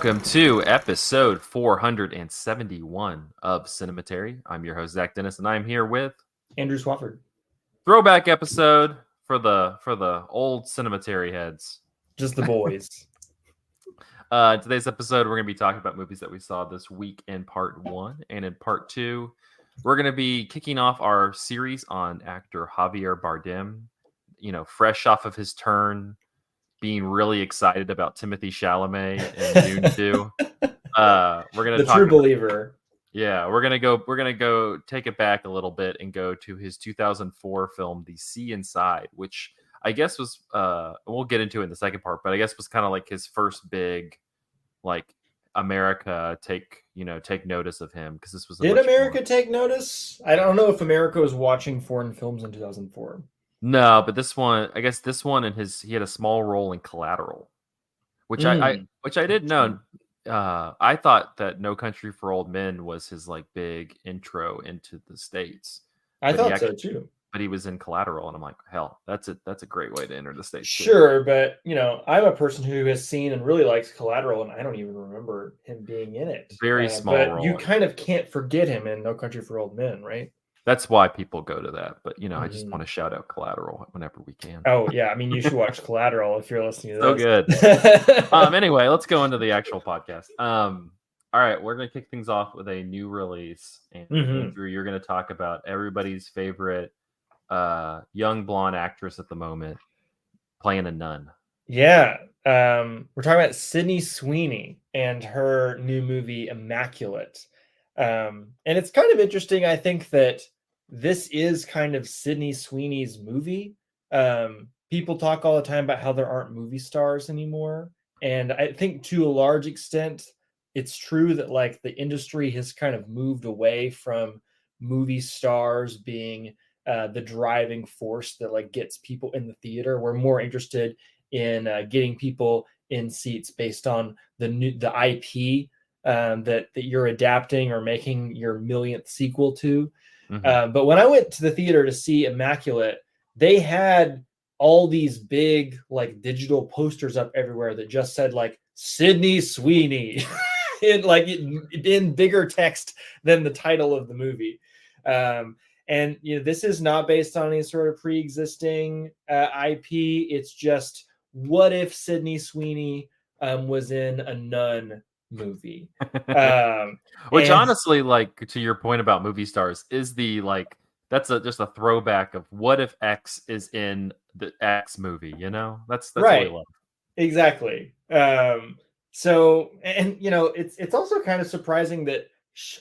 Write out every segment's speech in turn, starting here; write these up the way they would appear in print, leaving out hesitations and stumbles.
Welcome to episode 471 of Cinematary. I'm your host, Zach Dennis, and I'm here with Andrew Swafford. throwback episode for the old Cinematary heads. Just the boys. Today's episode, we're going to be talking about movies that we saw this week in part 1. And in part 2, we're going to be kicking off our series on actor Javier Bardem. You know, fresh off of his turn, being really excited about Timothée Chalamet and Dune 2. We're going to talk true about, believer. Yeah, we're going to go take it back a little bit and go to his 2004 film The Sea Inside, which I guess was we'll get into it in the second part, but I guess was kind of like his first big like America take notice of him, because this was Did America take notice? I don't know if America was watching foreign films in 2004. No, but this one, I guess this one, and he had a small role in Collateral, which I didn't know. I thought that No Country for Old Men was his like big intro into the States. I thought so too. But he was in Collateral, and I'm like, hell, that's a great way to enter the States. Sure, too. But I'm a person who has seen and really likes Collateral, and I don't even remember him being in it. Very small but role. You kind of can't forget him in No Country for Old Men, right? That's why people go to that. But I just want to shout out Collateral whenever we can. Oh yeah, I mean, you should watch Collateral if you're listening to so this. So good. Anyway, let's go into the actual podcast. All right, we're gonna kick things off with a new release, and Andrew, you're gonna talk about everybody's favorite young blonde actress at the moment playing a nun. Yeah, we're talking about Sydney Sweeney and her new movie Immaculate. And it's kind of interesting, I think, that this is kind of Sydney Sweeney's movie. People talk all the time about how there aren't movie stars anymore, and I think to a large extent it's true that like the industry has kind of moved away from movie stars being the driving force that like gets people in the theater. We're more interested in getting people in seats based on the IP that you're adapting or making your millionth sequel to. But when I went to the theater to see Immaculate, they had all these big like digital posters up everywhere that just said like Sydney Sweeney in bigger text than the title of the movie. And this is not based on any sort of pre-existing IP. It's just, what if Sydney Sweeney was in a nun movie? Which honestly, like to your point about movie stars, is the like that's just a throwback of what if X is in the X movie. That's right. What we love. Exactly. So, and it's also kind of surprising that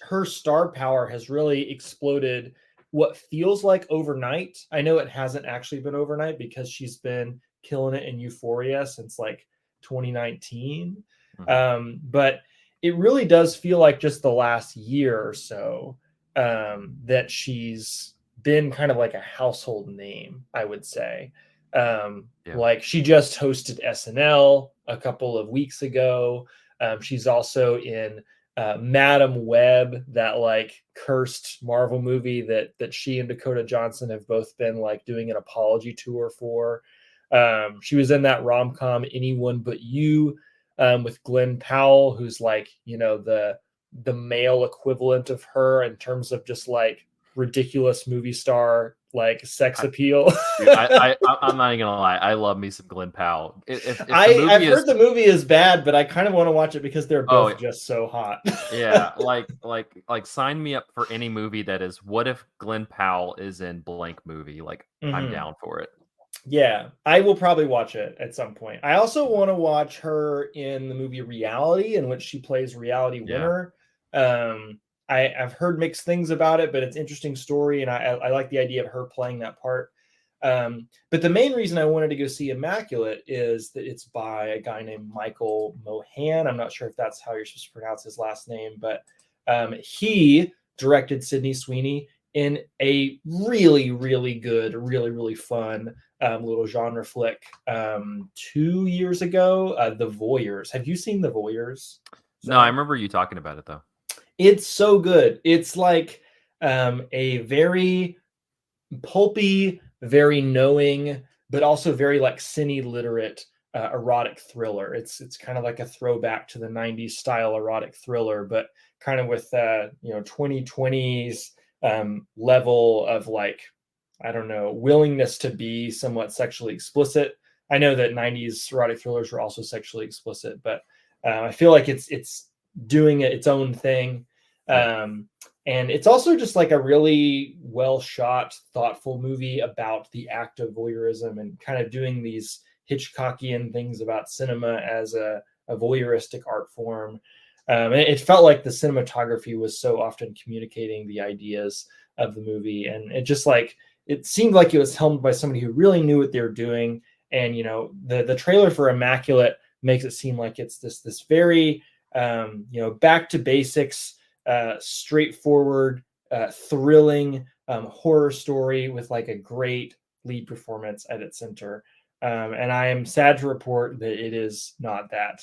her star power has really exploded what feels like overnight. I know it hasn't actually been overnight because she's been killing it in Euphoria since like 2019. But it really does feel like just the last year or so that she's been kind of like a household name, I would say. Like she just hosted SNL a couple of weeks ago. She's also in Madam Web, that like cursed Marvel movie that she and Dakota Johnson have both been like doing an apology tour for. She was in that rom-com Anyone But You with Glenn Powell, who's like the male equivalent of her in terms of just like ridiculous movie star like sex appeal. I'm not even gonna lie, I love me some Glenn Powell. I've heard the movie is bad, but I kind of want to watch it because they're both just so hot. Yeah, like sign me up for any movie that is what if Glenn Powell is in blank movie. Like I'm down for it. Yeah, I will probably watch it at some point. I also want to watch her in the movie Reality, in which she plays reality winner. I've heard mixed things about it, but it's an interesting story, and I like the idea of her playing that part. But the main reason I wanted to go see Immaculate is that it's by a guy named Michael Mohan. I'm not sure if that's how you're supposed to pronounce his last name, but he directed Sydney Sweeney in a really, really good, really, really fun little genre flick 2 years ago, The Voyeurs. Have you seen The Voyeurs? No, I remember you talking about it, though. It's so good. It's like a very pulpy, very knowing, but also very like cine literate erotic thriller. It's kind of like a throwback to the 90s style erotic thriller, but kind of with 2020s level of like, I don't know, willingness to be somewhat sexually explicit. I know that 90s erotic thrillers were also sexually explicit, but I feel like it's doing its own thing. And it's also just like a really well shot, thoughtful movie about the act of voyeurism and kind of doing these Hitchcockian things about cinema as a voyeuristic art form. And it felt like the cinematography was so often communicating the ideas of the movie. And it just like, it seemed like it was helmed by somebody who really knew what they were doing. And, the trailer for Immaculate makes it seem like it's this very, back to basics, straightforward, thrilling horror story with like a great lead performance at its center. And I am sad to report that it is not that,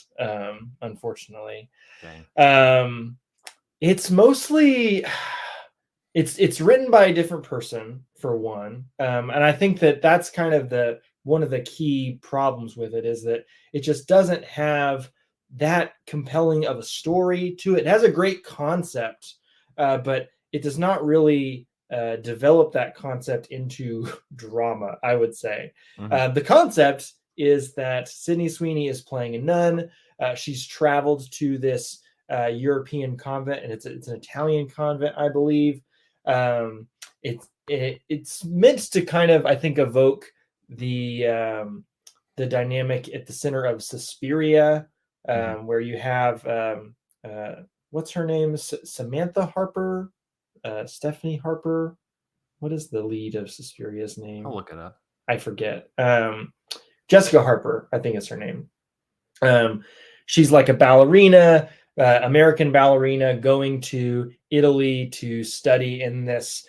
unfortunately. Okay. It's mostly, it's written by a different person for one, and I think that that's kind of one of the key problems with it is that it just doesn't have that compelling of a story to it. It has a great concept, but it does not really develop that concept into drama, I would say. The concept is that Sydney Sweeney is playing a nun. She's traveled to this European convent, and it's an Italian convent, I believe. It's meant to kind of, I think, evoke the dynamic at the center of Suspiria, where you have what's her name? Samantha Harper, Stephanie Harper. What is the lead of Suspiria's name? I'll look it up. I forget. Jessica Harper, I think is her name. She's like a ballerina, American ballerina, going to Italy to study in this,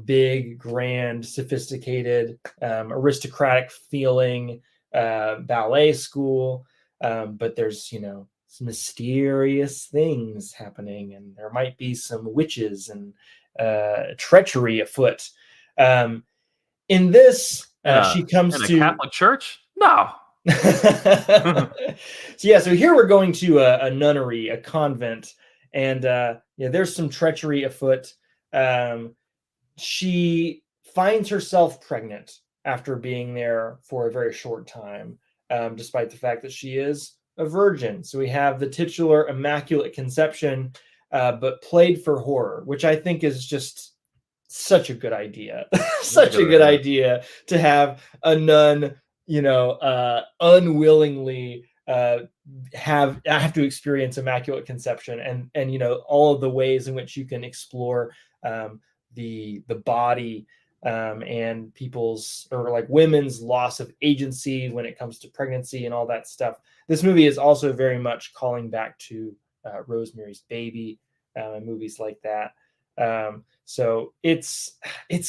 big, grand, sophisticated, aristocratic feeling ballet school. But there's, some mysterious things happening, and there might be some witches and treachery afoot. In this, she comes in a to Catholic church. No. So here we're going to a nunnery, a convent, and there's some treachery afoot. She finds herself pregnant after being there for a very short time, despite the fact that she is a virgin. So we have the titular Immaculate Conception, but played for horror, which I think is just such a good idea. Such a good idea to have a nun, unwillingly have to experience Immaculate Conception, and all of the ways in which you can explore the body and people's, or like women's loss of agency when it comes to pregnancy and all that stuff. This movie is also very much calling back to Rosemary's Baby and movies like that. So it's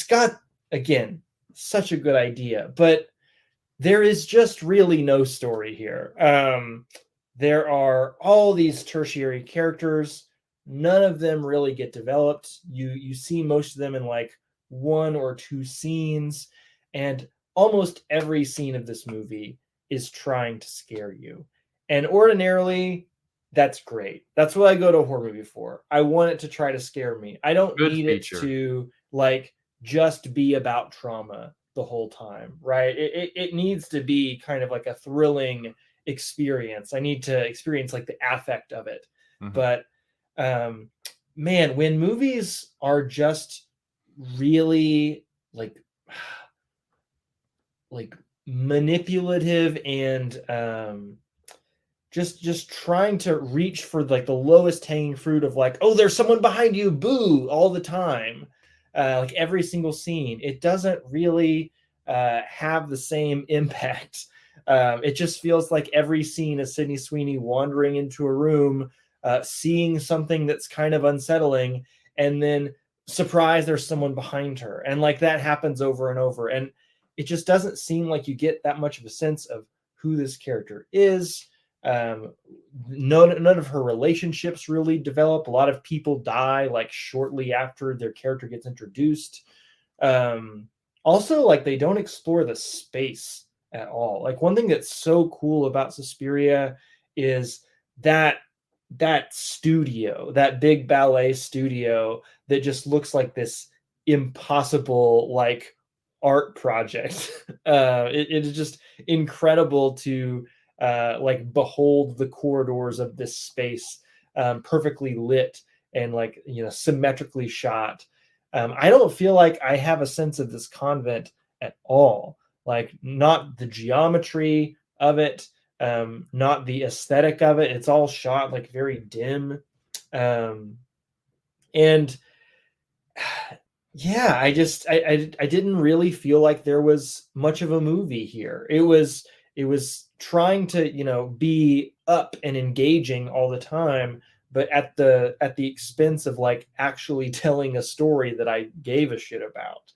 got, again, such a good idea, but there is just really no story here. There are all these tertiary characters. None of them really get developed. You see most of them in like one or two scenes, and almost every scene of this movie is trying to scare you. And ordinarily, that's great. That's what I go to a horror movie for. I want it to try to scare me. I don't need it to like just be about trauma the whole time, right? It needs to be kind of like a thrilling experience. I need to experience like the affect of it. But man, when movies are just really like manipulative and just trying to reach for like the lowest hanging fruit of like, oh, there's someone behind you, boo, all the time, like every single scene, it doesn't really have the same impact. It just feels like every scene is Sydney Sweeney wandering into a room, seeing something that's kind of unsettling, and then surprise, there's someone behind her, and like that happens over and over, and it just doesn't seem like you get that much of a sense of who this character is. None of her relationships really develop. A lot of people die like shortly after their character gets introduced. Also, like they don't explore the space at all. Like, one thing that's so cool about Suspiria is that studio, that big ballet studio that just looks like this impossible like art project. It is just incredible to like behold the corridors of this space, perfectly lit and like, you know, symmetrically shot. I don't feel like I have a sense of this convent at all. Like, not the geometry of it, not the aesthetic of it. It's all shot like very dim. And yeah, I didn't really feel like there was much of a movie here. It was trying to, you know, be up and engaging all the time, but at the expense of like actually telling a story that I gave a shit about.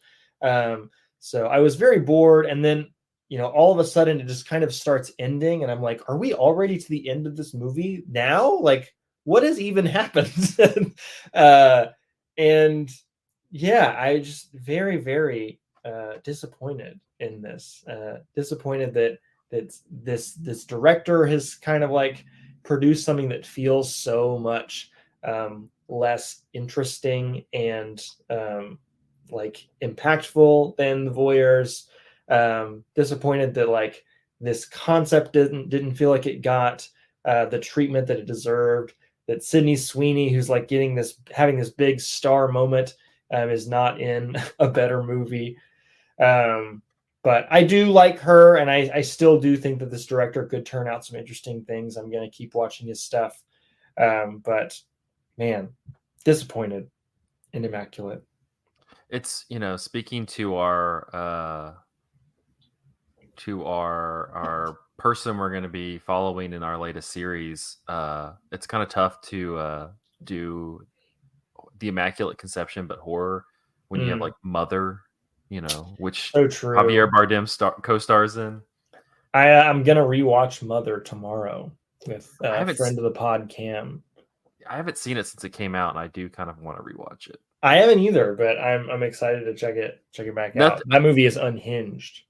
So I was very bored, and then, you know, all of a sudden it just kind of starts ending, and I'm like, are we already to the end of this movie now? Like, what has even happened? uh, and yeah, I just very, very disappointed in this. Disappointed that this director has kind of like produced something that feels so much less interesting and like impactful than the Voyeurs. Disappointed that like this concept didn't feel like it got the treatment that it deserved. That Sydney Sweeney, who's like having this big star moment, is not in a better movie. But I do like her, and I still do think that this director could turn out some interesting things. I'm going to keep watching his stuff. But man, disappointed in Immaculate. It's, you know, speaking to our person we're going to be following in our latest series. It's kind of tough to do the Immaculate Conception but horror when you have like Mother, you know, which So true. Javier Bardem co-stars in. I'm gonna rewatch Mother tomorrow with I a friend of the pod, Cam. haven't seen it since it came out, and I do kind of want to rewatch it. I haven't either, but I'm excited to check it back out. That movie is unhinged.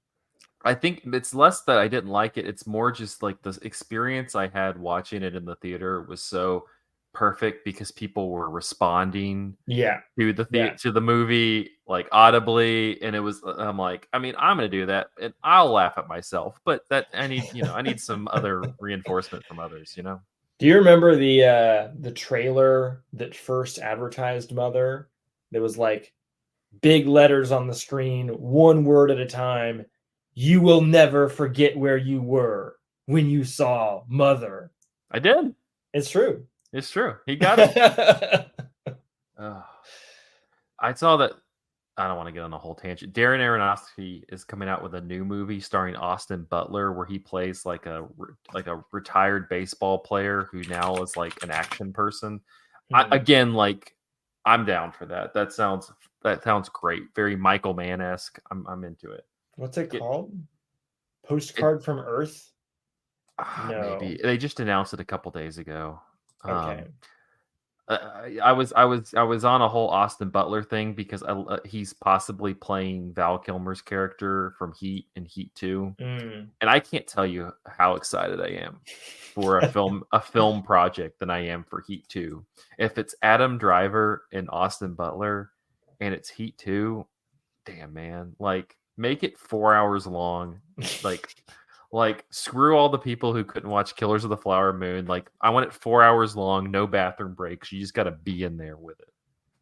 I think it's less that I didn't like it. It's more just like the experience I had watching it in the theater was so perfect because people were responding to the movie like audibly, and it was, I'm like, I mean, I'm gonna do that and I'll laugh at myself, but that I need some other reinforcement from others, you know. Do you remember the trailer that first advertised Mother? There was like big letters on the screen, one word at a time. You will never forget where you were when you saw Mother. I did. It's true. It's true. He got it. I saw that. I don't want to get on a whole tangent. Darren Aronofsky is coming out with a new movie starring Austin Butler, where he plays like a retired baseball player who now is like an action person. Again, like, I'm down for that. That sounds great. Very Michael Mann-esque. I'm into it. What's it called? Postcard from Earth? No. Maybe they just announced it a couple days ago. Okay. I was on a whole Austin Butler thing because he's possibly playing Val Kilmer's character from Heat and Heat 2, and I can't tell you how excited I am for a film project than I am for Heat 2. If it's Adam Driver and Austin Butler, and it's Heat 2, damn man, like, make it 4 hours long, like screw all the people who couldn't watch Killers of the Flower Moon. Like, I want it 4 hours long, no bathroom breaks. You just got to be in there with it.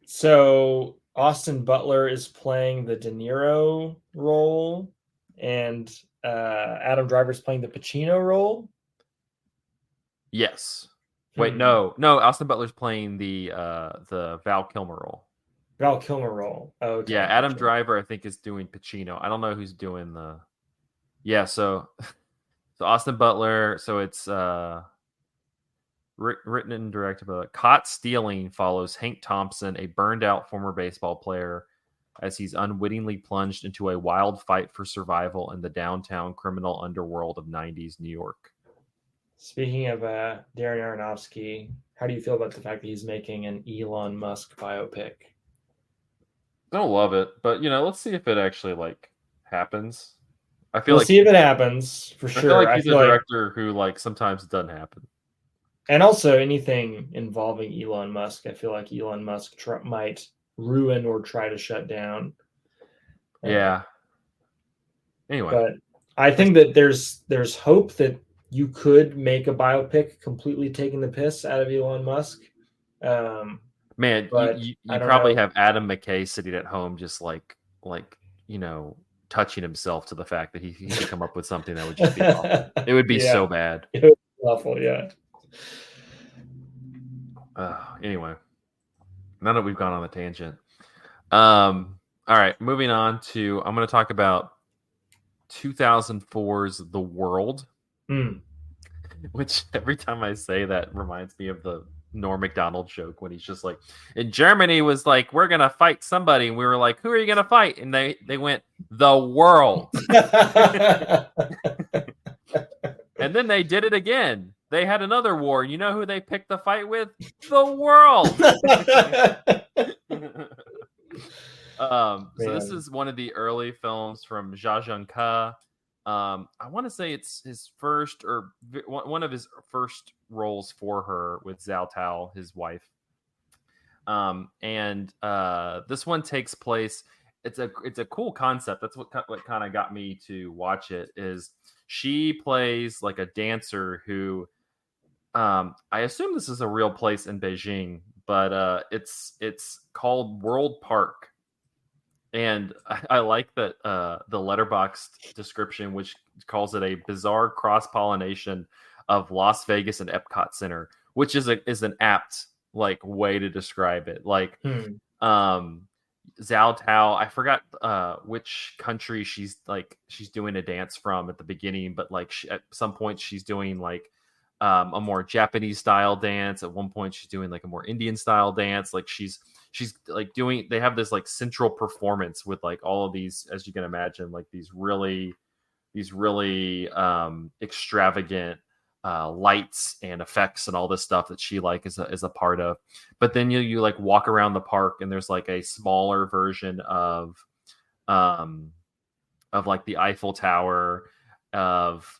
So Austin Butler is playing the De Niro role, and Adam Driver's playing the Pacino role. Yes. Wait, no. Austin Butler's playing the Val Kilmer role. Val Kilmer role. Oh, okay. Yeah, Adam Driver, I think, is doing Pacino. I don't know who's doing the. Yeah, so Austin Butler. So it's written and directed by Caught Stealing follows Hank Thompson, a burned out former baseball player, as he's unwittingly plunged into a wild fight for survival in the downtown criminal underworld of 90s New York. Speaking of Darren Aronofsky, how do you feel about the fact that he's making an Elon Musk biopic? I don't love it, but let's see if it actually like happens. I feel We'll like see if it happens for I sure. feel like he's a director who like sometimes it doesn't happen. And also anything involving Elon Musk, I feel like Elon Musk might ruin or try to shut down. Yeah. Anyway, but I think that there's hope that you could make a biopic completely taking the piss out of Elon Musk. man, But you probably have Adam McKay sitting at home just like touching himself to the fact that he could come up with something that would just be awful. It would be so bad. It would be awful, yeah. Anyway, now that we've gone on a tangent. All right, moving on to I'm going to talk about 2004's The World, which every time I say that reminds me of the Norm Macdonald joke when he's just like, in Germany was like, we're going to fight somebody. And we were like, who are you going to fight? And they went, the world. And then they did it again. They had another war. You know who they picked the fight with? The world. So this is one of the early films from Jia Zhangke. I want to say it's his first or one of his first roles for her with Zhao Tao, his wife. And this one takes place. It's a cool concept. That's what kind of got me to watch it. Is she plays like a dancer who, I assume this is a real place in Beijing, but it's called World Park. And I like that the Letterboxd description, which calls it a bizarre cross-pollination of Las Vegas and Epcot Center, which is an apt like way to describe it. Like Zhao Tao, I forgot which country she's doing a dance from at the beginning, but like at some point she's doing like a more Japanese style dance. At one point she's doing like a more Indian style dance. Like she's like doing, they have this like central performance with like all of these, as you can imagine, like these really extravagant lights and effects and all this stuff that she like is a part of. But then you like walk around the park and there's like a smaller version of like the Eiffel Tower, of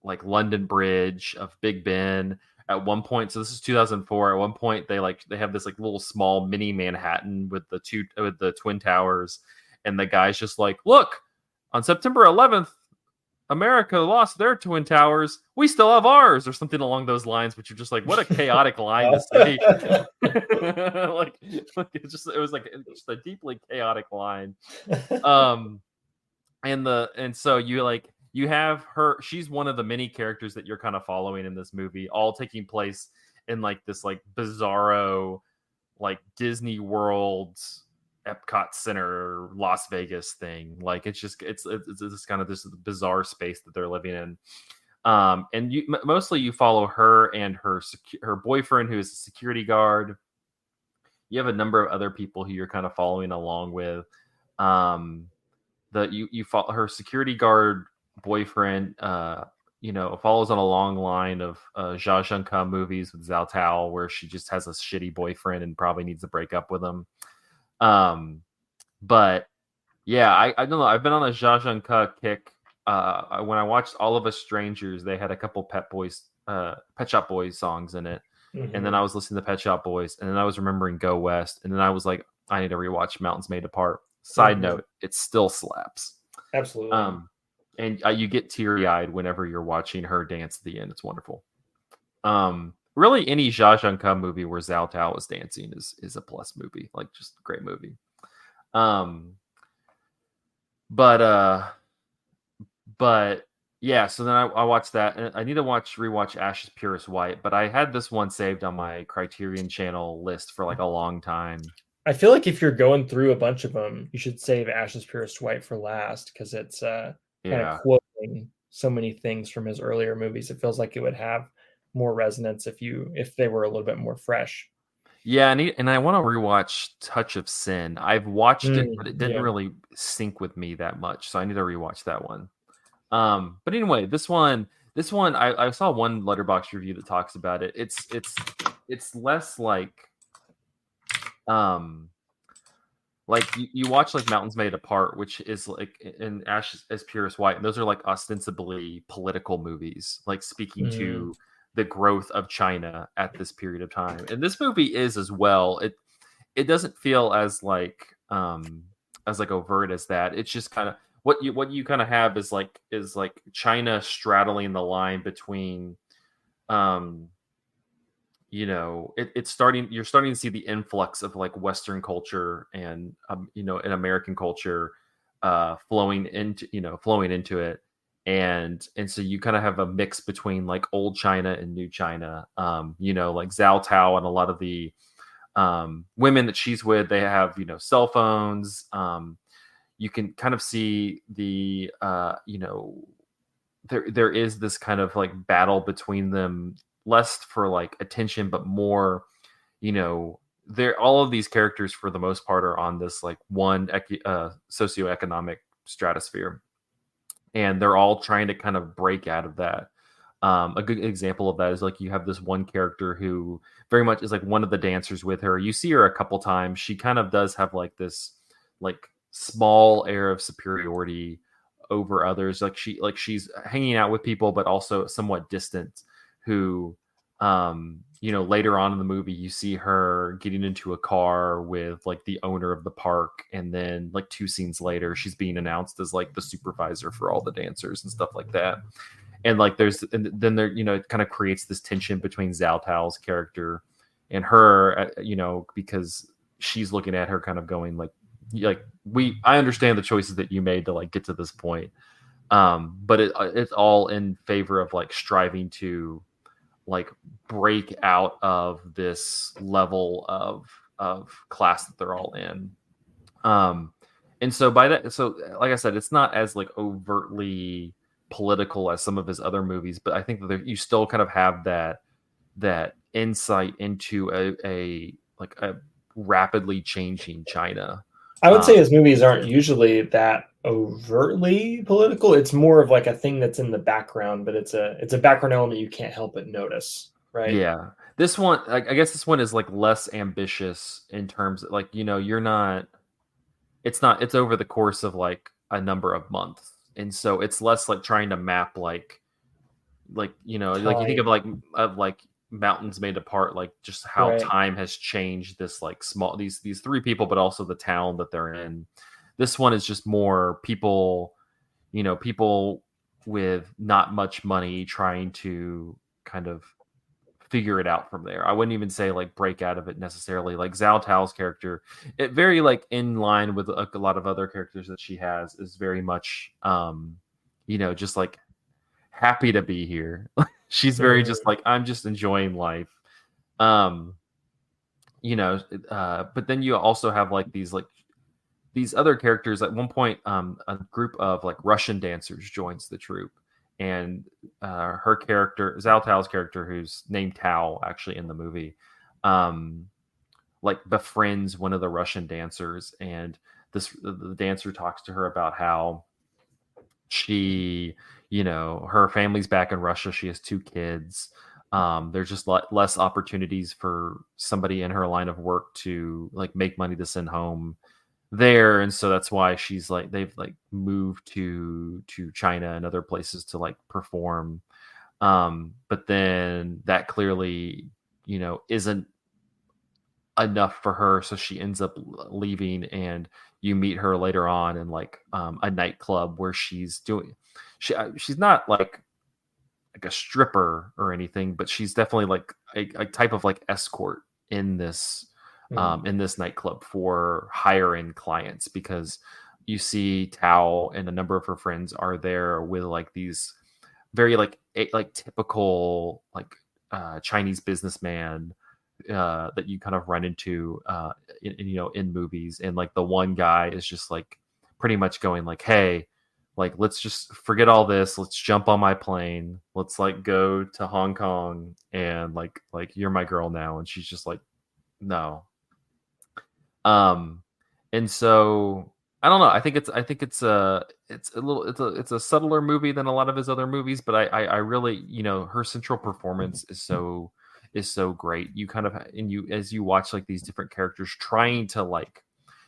like London Bridge, of Big Ben. At one point, so this is 2004. At one point, they have this like little small mini Manhattan with the twin towers, and the guy's just like, "Look, on September 11th, America lost their twin towers. We still have ours," or something along those lines. Which you're just like, what a chaotic line to say. like it was like just a deeply chaotic line. And so you have her, she's one of the many characters that you're kind of following in this movie, all taking place in like this like bizarro like Disney World Epcot Center Las Vegas thing. Like it's this kind of this bizarre space that they're living in. And mostly you follow her and her boyfriend, who is a security guard. You have a number of other people who you're kind of following along with. You follow her security guard boyfriend, follows on a long line of Jia Zhangke movies with Zhao Tao, where she just has a shitty boyfriend and probably needs to break up with him. But yeah, I don't know. I've been on a Jia Zhangke kick. When I watched All of Us Strangers, they had a couple Pet Shop Boys songs in it. Mm-hmm. And then I was listening to Pet Shop Boys, and then I was remembering Go West, and then I was like, I need to rewatch Mountains Made Apart. Side note, it still slaps. Absolutely. And you get teary-eyed whenever you're watching her dance at the end. It's wonderful. Really, any Jia Zhangke movie where Zhao Tao is dancing is a plus movie. Like, just a great movie. But yeah, so then I watched that, and I need to rewatch Ashes Purest White, but I had this one saved on my Criterion Channel list for like a long time. I feel like if you're going through a bunch of them, you should save Ashes Purest White for last, because it's kind of quoting so many things from his earlier movies. It feels like it would have more resonance if they were a little bit more fresh. Yeah, and I want to rewatch Touch of Sin. I've watched it, but it didn't really sync with me that much, so I need to rewatch that one. But anyway, this one I saw one Letterboxd review that talks about it. It's less like like you watch like Mountains Made Apart, which is like in Ash as Pure as White, and those are like ostensibly political movies, like speaking Mhm. to the growth of China at this period of time. And this movie is as well. It doesn't feel as like overt as that. It's just kind of what you kind of have is like China straddling the line between um it's starting you're starting to see the influx of like Western culture and and American culture flowing into it. And so you kind of have a mix between like old China and new China. Like Zhao Tao and a lot of the women that she's with, they have cell phones. You can kind of see the there is this kind of like battle between them, less for like attention but more they're all of these characters for the most part are on this like one socioeconomic stratosphere, and they're all trying to kind of break out of that. A good example of that is like you have this one character who very much is like one of the dancers with her. You see her a couple times. She kind of does have like this like small air of superiority over others. She's hanging out with people, but also somewhat distant. Who, later on in the movie, you see her getting into a car with like the owner of the park, and then like two scenes later, she's being announced as like the supervisor for all the dancers and stuff like that. And like and then there it kind of creates this tension between Zhao Tao's character and her, because she's looking at her kind of going like I understand the choices that you made to like get to this point, but it's all in favor of like striving to like break out of this level of class that they're all in. um and so by that, so like I said, it's not as like overtly political as some of his other movies, but I think that you still kind of have that insight into a rapidly changing China. I would say um his movies aren't usually that overtly political. It's more of like a thing that's in the background, but it's a background element you can't help but notice, right? yeah, this one, I guess this one is like less ambitious in terms of like you're not it's over the course of like a number of months, and so it's less like trying to map like like you think Time, of like Mountains Made Apart, like just how right? time has changed this like small these three people, but also the town that they're in. This one is just more people, people with not much money trying to kind of figure it out from there. I wouldn't even say like break out of it necessarily. Like Zhao Tao's character, it very like in line with a lot of other characters that she has, is very much just like happy to be here. She's very just Mhm. like, I'm just enjoying life. Um, but then you also have like these other characters. At one point, a group of like Russian dancers joins the troupe, and her character, Zhao Tao's character, who's named Tao actually in the movie, um, like befriends one of the Russian dancers, and the dancer talks to her about how she, her family's back in Russia. She has two kids. There's just less opportunities for somebody in her line of work to like make money to send home there, and so that's why she's like they've like moved to China and other places to like perform. But then that clearly isn't enough for her, so she ends up leaving, and you meet her later on in like a nightclub where she's not like a stripper or anything, but she's definitely like a type of like escort in Mhm. in this nightclub for higher end clients, because you see Tao and a number of her friends are there with like these very like typical like Chinese businessman that you kind of run into in movies. And like the one guy is just like pretty much going like, hey, like let's just forget all this, let's jump on my plane, let's like go to Hong Kong, and like you're my girl now. And she's just like, no. um and so I don't know, it's a subtler movie than a lot of his other movies, but I really, her central performance is so great. You kind of, and you as you watch like these different characters trying to like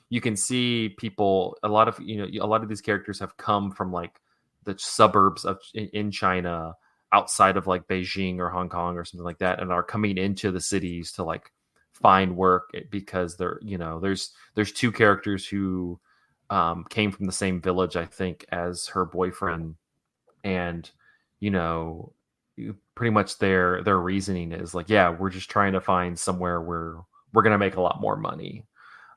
you can see people, a lot of these characters have come from like the suburbs of in China, outside of like Beijing or Hong Kong or something like that, and are coming into the cities to like find work, because there's two characters who came from the same village, I think, as her boyfriend, and you know pretty much their reasoning is like, yeah, we're just trying to find somewhere where we're going to make a lot more money.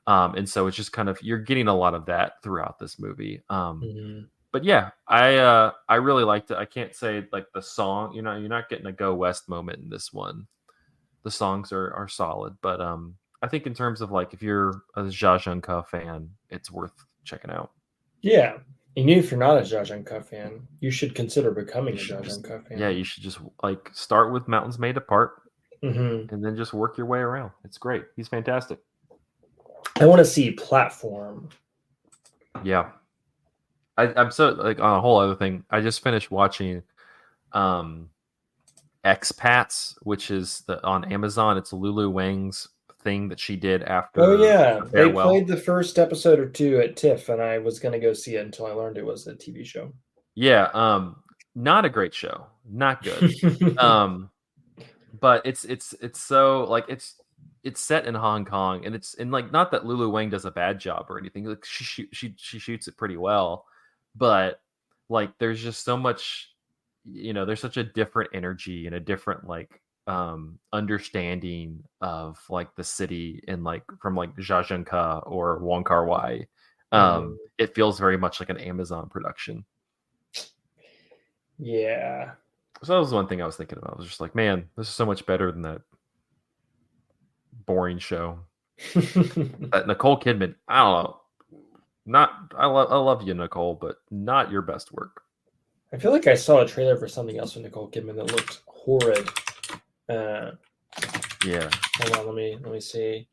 And so it's just kind of, you're getting a lot of that throughout this movie. Mhm. But yeah, I really liked it. I can't say like the song, you're not getting a Go West moment in this one. The songs are solid, but I think in terms of like, if you're a Jia Zhengke fan, it's worth checking out. Yeah. And if you're not a Jia Zhengke fan, you should consider becoming You a should Jia just Zhengke Yeah, fan. you should just like start with Mountains Made Apart, Hmm. and then just work your way around. It's great. He's fantastic. I want to see Platform. Yeah. I'm so like, on a whole other thing. I just finished watching um Expats, which is on Amazon. It's Lulu Wang's thing that she did Oh after yeah, the they farewell. played the first episode or two at TIFF, and I was gonna go see it until I learned it was a TV show. Yeah, not a great show. Not good. Um but it's so like, it's set in Hong Kong, and it's, and like, not that Lulu Wang does a bad job or anything. Like, she shoots it pretty well, but like, there's just so much, there's such a different energy and a different like understanding of like the city, and like from like Zhazhenka or Wong Kar Wai. Mhm. It feels very much like an Amazon production. Yeah. So that was one thing I was thinking about. I was just like, man, this is so much better than that boring show. That Nicole Kidman, I don't know. Not I love you, Nicole, but not your best work. I feel like I saw a trailer for something else with Nicole Kidman that looked horrid. Uh, Yeah, Hold on, let me see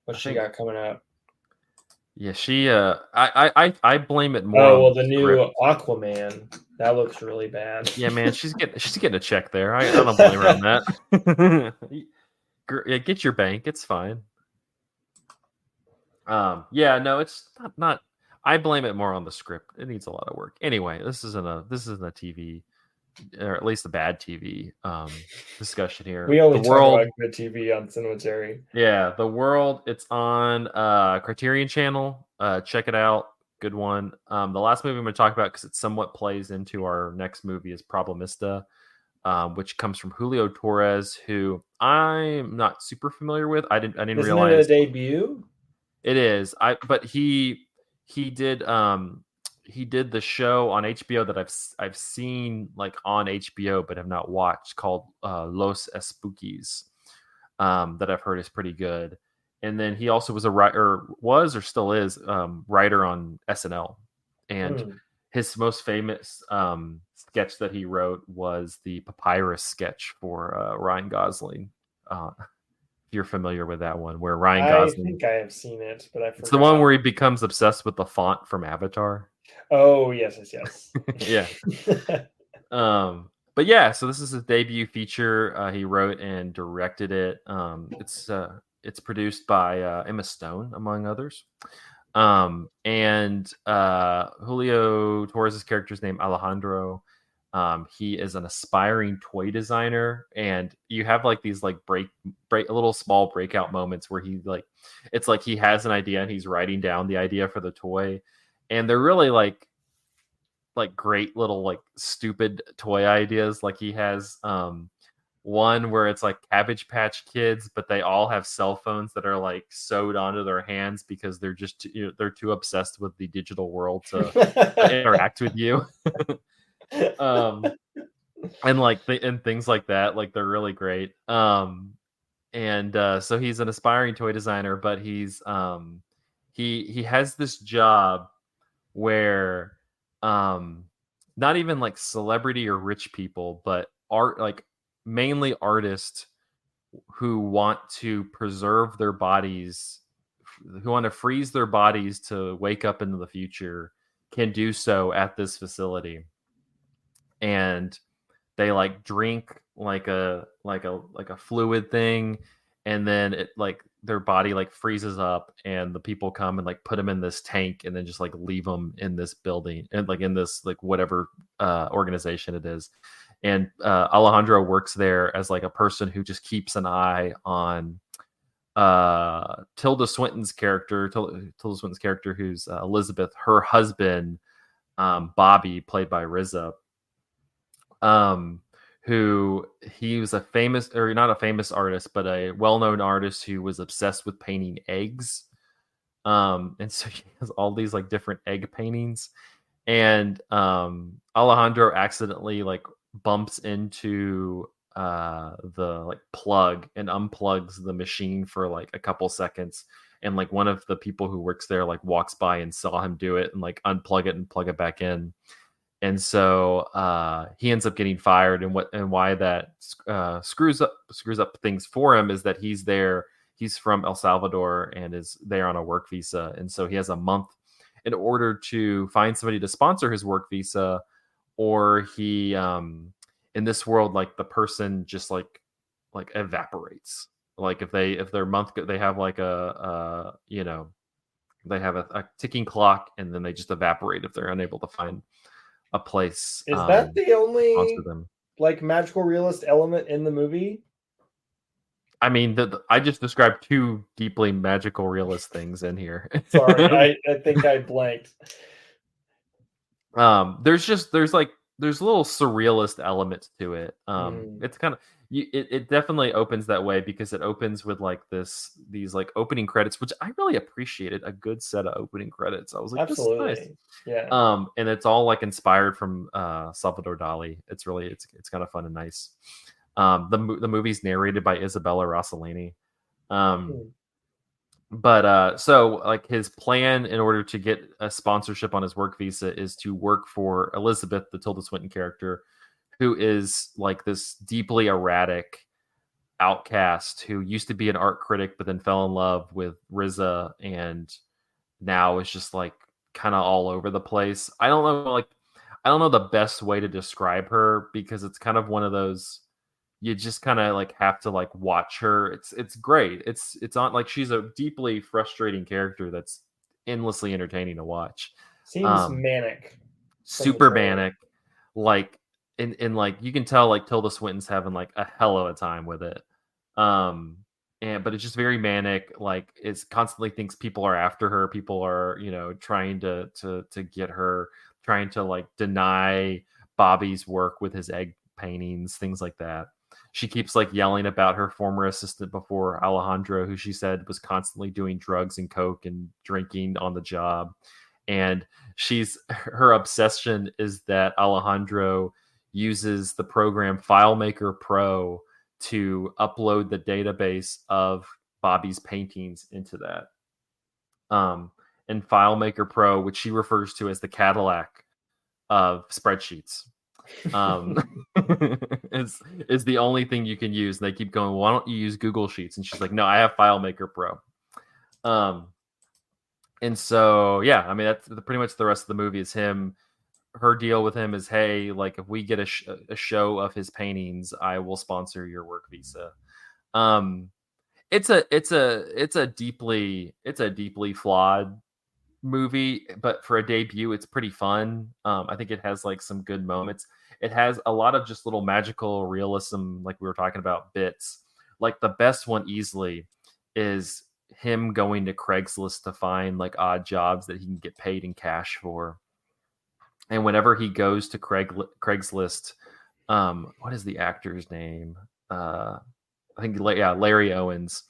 what I she think, got coming up. yeah, she I blame it more Oh on well, the the script. new Aquaman that looks really bad. Yeah, man, she's getting a check there. I don't blame her on that. Yeah, get your bank. It's fine. Yeah, no, it's not. I blame it more on the script. It needs a lot of work. Anyway, this isn't a TV, or at least a bad TV discussion here. We The only talk about World. good TV on Cinematary. Yeah, The World. It's on Criterion Channel. Check it out. Good one. The last movie I'm going to talk about, because it somewhat plays into our next movie, is Problemista, which comes from Julio Torres, who I'm not super familiar with. I didn't Isn't it a realize debut? it is. But he did he did the show on HBO that I've seen like on HBO but have not watched, called Los Espookies, that I've heard is pretty good. And then he also was a writer, was or still is, writer on SNL. And Hmm. his most famous sketch that he wrote was the papyrus sketch for Ryan Gosling. If you're familiar with that one, where Ryan I Gosling, think I have seen it, but I it's the one forgot. where he becomes obsessed with the font from Avatar. Oh yes, yes, Yeah. yes. But yeah, so this is his debut feature. He wrote and directed it. It's produced by Emma Stone, among others. And Julio Torres' character's name Alejandro. He is an aspiring toy designer, and you have like these like break little small breakout moments where he like, it's like he has an idea and he's writing down the idea for the toy, and they're really like great little like stupid toy ideas. Like he has one where it's like Cabbage Patch Kids, but they all have cell phones that are like sewed onto their hands because they're just they're too obsessed with the digital world to interact with you. um and like and things like that, like they're really great. And So he's an aspiring toy designer, but he has this job where um not even like celebrity or rich people, but art, like mainly artists who want to preserve their bodies, who want to freeze their bodies to wake up into the future, can do so at this facility. And they like drink like a fluid thing, and then it like their body like freezes up, and the people come and like put them in this tank and then just like leave them in this building and like in this like whatever organization it is. And Alejandro works there as like a person who just keeps an eye on Tilda Swinton's character, who's Elizabeth, her husband, Bobby, played by RZA, who he was a famous, or not a famous artist, but a well-known artist who was obsessed with painting eggs. And so he has all these like different egg paintings, and Alejandro accidentally like bumps into the like plug and unplugs the machine for like a couple seconds, and like one of the people who works there like walks by and saw him do it and like unplug it and plug it back in. And so he ends up getting fired. And why that screws up things for him is that he's from El Salvador and is there on a work visa, and so he has a month in order to find somebody to sponsor his work visa, or he in this world, like the person just like evaporates. Like if their month, they have like they have a ticking clock, and then they just evaporate if they're unable to find a place. Is that the only them. like magical realist element in the movie? I mean, I just described two deeply magical realist things in here. Sorry, I think I blanked. There's a little surrealist element to it. It's kind of it definitely opens that way, because it opens with like these like opening credits, which I really appreciated. A good set of opening credits. I was like, absolutely, this is nice. Yeah. And it's all like inspired from Salvador Dali. It's kind of fun and nice. The movie's narrated by Isabella Rossellini. But so like his plan in order to get a sponsorship on his work visa is to work for Elizabeth, the Tilda Swinton character, who is like this deeply erratic outcast who used to be an art critic but then fell in love with RZA, and now is just like kind of all over the place. I don't know the best way to describe her, because it's kind of one of those, you just kind of like have to like watch her. It's great. It's on, like, she's a deeply frustrating character that's endlessly entertaining to watch. Seems manic. Super manic. Like and like you can tell like Tilda Swinton's having like a hell of a time with it. But it's just very manic. Like it's constantly thinks people are after her. People are, trying to get her, trying to like deny Bobby's work with his egg paintings, things like that. She keeps like yelling about her former assistant before, Alejandro, who she said was constantly doing drugs and coke and drinking on the job. And her obsession is that Alejandro uses the program FileMaker Pro to upload the database of Bobby's paintings into that. And FileMaker Pro, which she refers to as the Cadillac of spreadsheets, is the only thing you can use. And they keep going, why don't you use Google Sheets? And she's like, no, I have FileMaker Pro. And so, yeah, I mean, that's pretty much the rest of the movie is him. Her deal with him is, hey, like if we get a show of his paintings, I will sponsor your work visa. It's a deeply flawed movie, but for a debut, it's pretty fun. I think it has like some good moments. It has a lot of just little magical realism, like we were talking about, bits. Like the best one easily is him going to Craigslist to find like odd jobs that he can get paid in cash for. And whenever he goes to Craigslist, what is the actor's name? I think Larry Owens,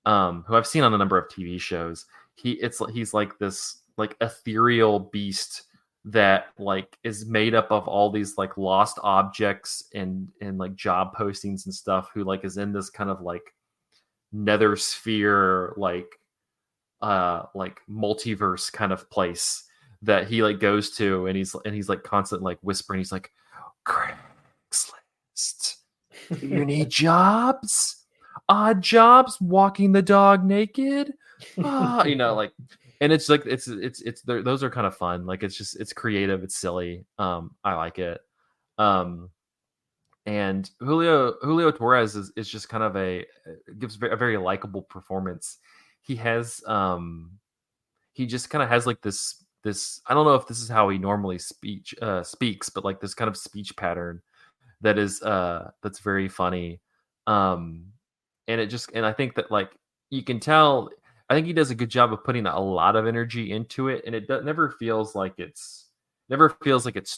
who I've seen on a number of TV shows. He's like this like ethereal beast that like is made up of all these like lost objects and like job postings and stuff, who like is in this kind of like nether sphere, like multiverse kind of place that he like goes to, and he's like constant like whispering. He's like, Craigslist, you need jobs, odd jobs, walking the dog naked, like, and it's like it's those are kind of fun. Like it's creative, it's silly. I like it. And Julio Torres is just kind of gives a very likable performance. He has he just kind of has like this I don't know if this is how he normally speaks, but like this kind of speech pattern that is that's very funny. Um and I think that like you can tell I think he does a good job of putting a lot of energy into it, and never feels like it's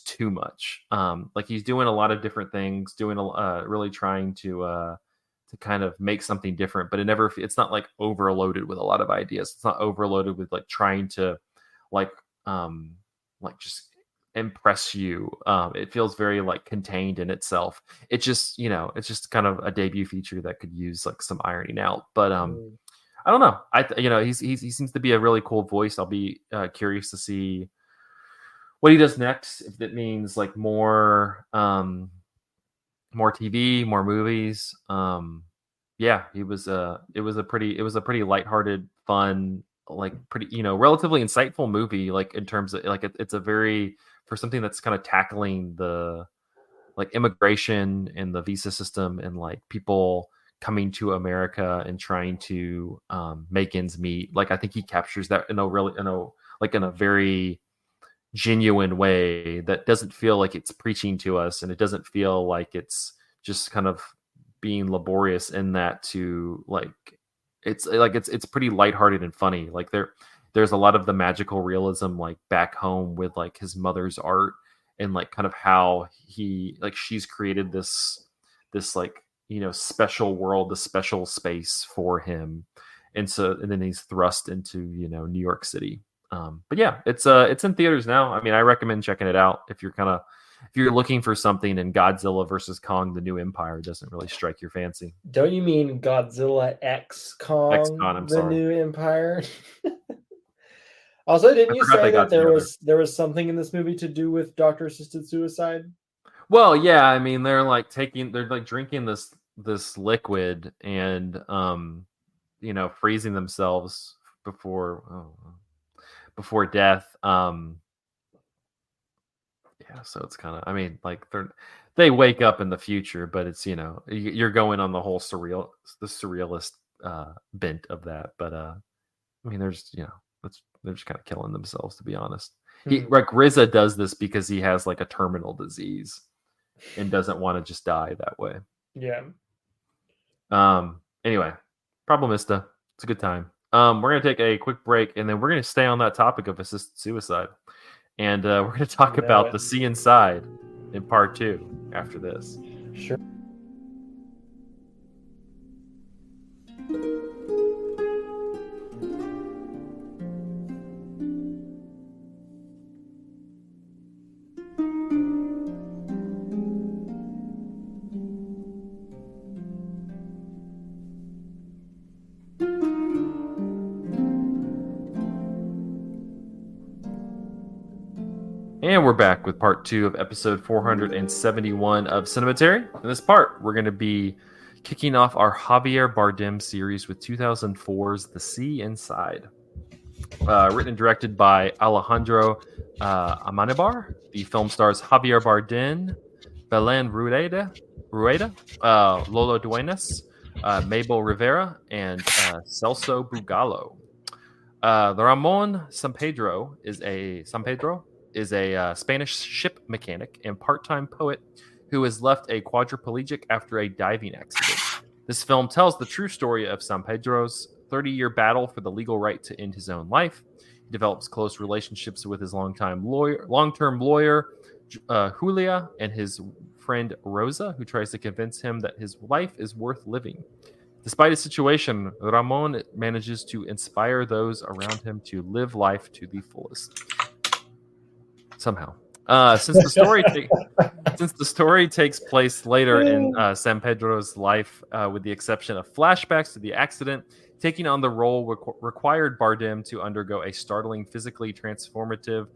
too much. Like he's doing a lot of different things, really trying to kind of make something different, but it's not like overloaded with a lot of ideas. It's not overloaded with like trying to like um just impress you. It feels very like contained in itself. It's just kind of a debut feature that could use like some ironing out. But Mm. I don't know. He seems to be a really cool voice. I'll be curious to see what he does next. If it means like more TV, more movies. Yeah, it was a pretty lighthearted, fun, like pretty relatively insightful movie. Like in terms of like it's a very for something that's kind of tackling the like immigration and the visa system and like people coming to America and trying to make ends meet. Like I think he captures that in a very genuine way that doesn't feel like it's preaching to us, and it doesn't feel like it's just kind of being laborious in that to like it's pretty lighthearted and funny. Like there's a lot of the magical realism like back home with like his mother's art and like kind of how she's created this like special world, the special space for him, and then he's thrust into New York City. But yeah, it's in theaters now. I mean, I recommend checking it out if you're looking for something, and Godzilla versus Kong: The New Empire doesn't really strike your fancy. Don't you mean Godzilla X Kong, I'm the sorry. New Empire? Also, didn't I you forgot say they that got together. there was something in this movie to do with doctor assisted suicide? Well, yeah, I mean they're like drinking this liquid and freezing themselves before death. Yeah, so it's kind of I mean like they wake up in the future, but it's you're going on the whole surrealist bent of that. But I mean there's they're just kind of killing themselves, to be honest. He Hmm. like RZA does this because he has like a terminal disease and doesn't want to just die that way. Yeah. Anyway, Problemista. It's a good time. We're gonna take a quick break, and then we're gonna stay on that topic of assisted suicide, and we're gonna talk Know about it. The Sea Inside in part 2 after this. Sure. And we're back with part 2 of episode 471 of Cinematary. In this part, we're going to be kicking off our Javier Bardem series with 2004's The Sea Inside. Written and directed by Alejandro Amenabar. The film stars Javier Bardem, Belen Rueda, Lolo Duenas, Mabel Rivera, and Celso Bugalo. Ramon San Pedro is a Spanish ship mechanic and part-time poet who has left a quadriplegic after a diving accident. This film tells the true story of San Pedro's 30-year battle for the legal right to end his own life. He develops close relationships with his long-term lawyer, Julia, and his friend Rosa, who tries to convince him that his life is worth living. Despite his situation, Ramon manages to inspire those around him to live life to the fullest. Somehow. Since the story takes place later in San Pedro's life, with the exception of flashbacks to the accident, taking on the role required Bardem to undergo a startling physically transformation,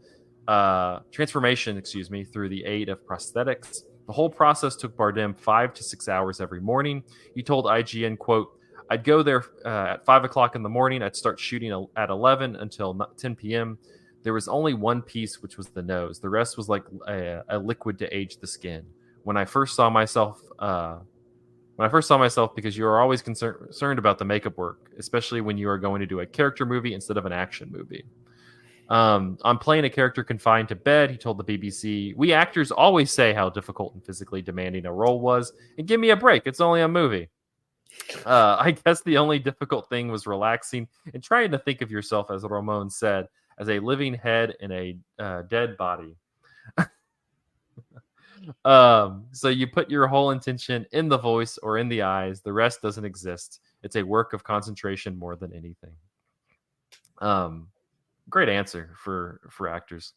through the aid of prosthetics. The whole process took Bardem 5 to 6 hours every morning. He told IGN, quote, "I'd go there at 5 o'clock in the morning. I'd start shooting at 11 until 10 p.m. There was only one piece, which was the nose. The rest was like a liquid to age the skin. when I first saw myself. Because you are always concerned about the makeup work, especially when you are going to do a character movie instead of an action movie. I'm playing a character confined to bed, he told the BBC. We actors always say how difficult and physically demanding a role was, and give me a break, it's only a movie. I guess the only difficult thing was relaxing and trying to think of yourself, as Ramon said, as a living head in a dead body. So you put your whole intention in the voice or in the eyes. The rest doesn't exist. It's a work of concentration more than anything. Great answer for actors.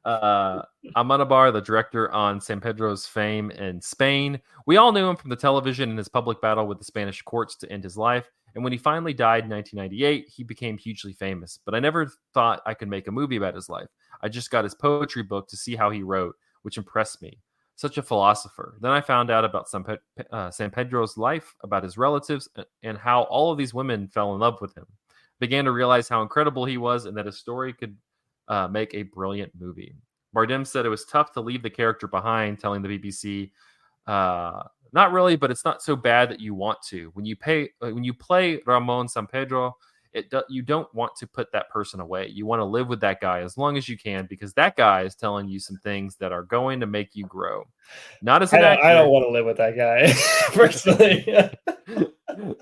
Amenabar, the director on San Pedro's fame in Spain. We all knew him from the television and his public battle with the Spanish courts to end his life. And when he finally died in 1998, he became hugely famous. But I never thought I could make a movie about his life. I just got his poetry book to see how he wrote, which impressed me. Such a philosopher. Then I found out about San Pedro's life, about his relatives, and how all of these women fell in love with him. Began to realize how incredible he was and that his story could make a brilliant movie. Bardem said it was tough to leave the character behind, telling the BBC, "Not really, but it's not so bad that you want to. When you play Ramon San Pedro, you don't want to put that person away. You want to live with that guy as long as you can, because that guy is telling you some things that are going to make you grow. Not as an actor. I don't want to live with that guy personally."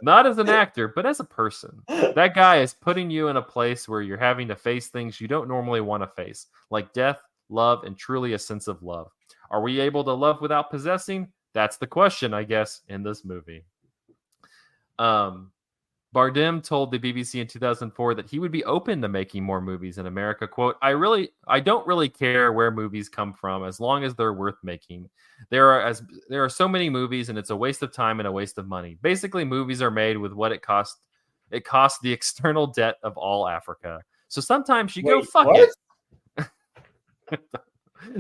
Not as an actor, but as a person. That guy is putting you in a place where you're having to face things you don't normally want to face, like death, love, and truly a sense of love. Are we able to love without possessing? That's the question, I guess, in this movie. Bardem told the BBC in 2004 that he would be open to making more movies in America. Quote, I don't really care where movies come from as long as they're worth making. There are so many movies and it's a waste of time and a waste of money. Basically, movies are made with what it costs. It costs the external debt of all Africa. So sometimes you go fuck it.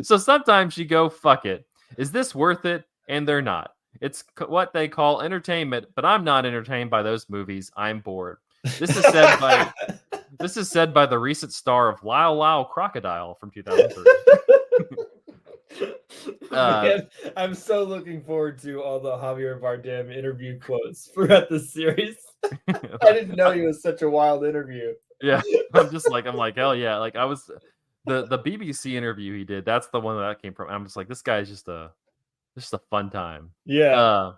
So sometimes you go fuck it. Is this worth it? And they're not. It's what they call entertainment, but I'm not entertained by those movies. I'm bored. This is said by the recent star of Lyle Lyle Crocodile from 2003. Man, I'm so looking forward to all the Javier Bardem interview quotes throughout the series. I didn't know he was such a wild interview. Yeah, I'm like, hell yeah. Like I was the BBC interview he did. That's the one that came from. I'm just like, this guy is just a fun time. Yeah.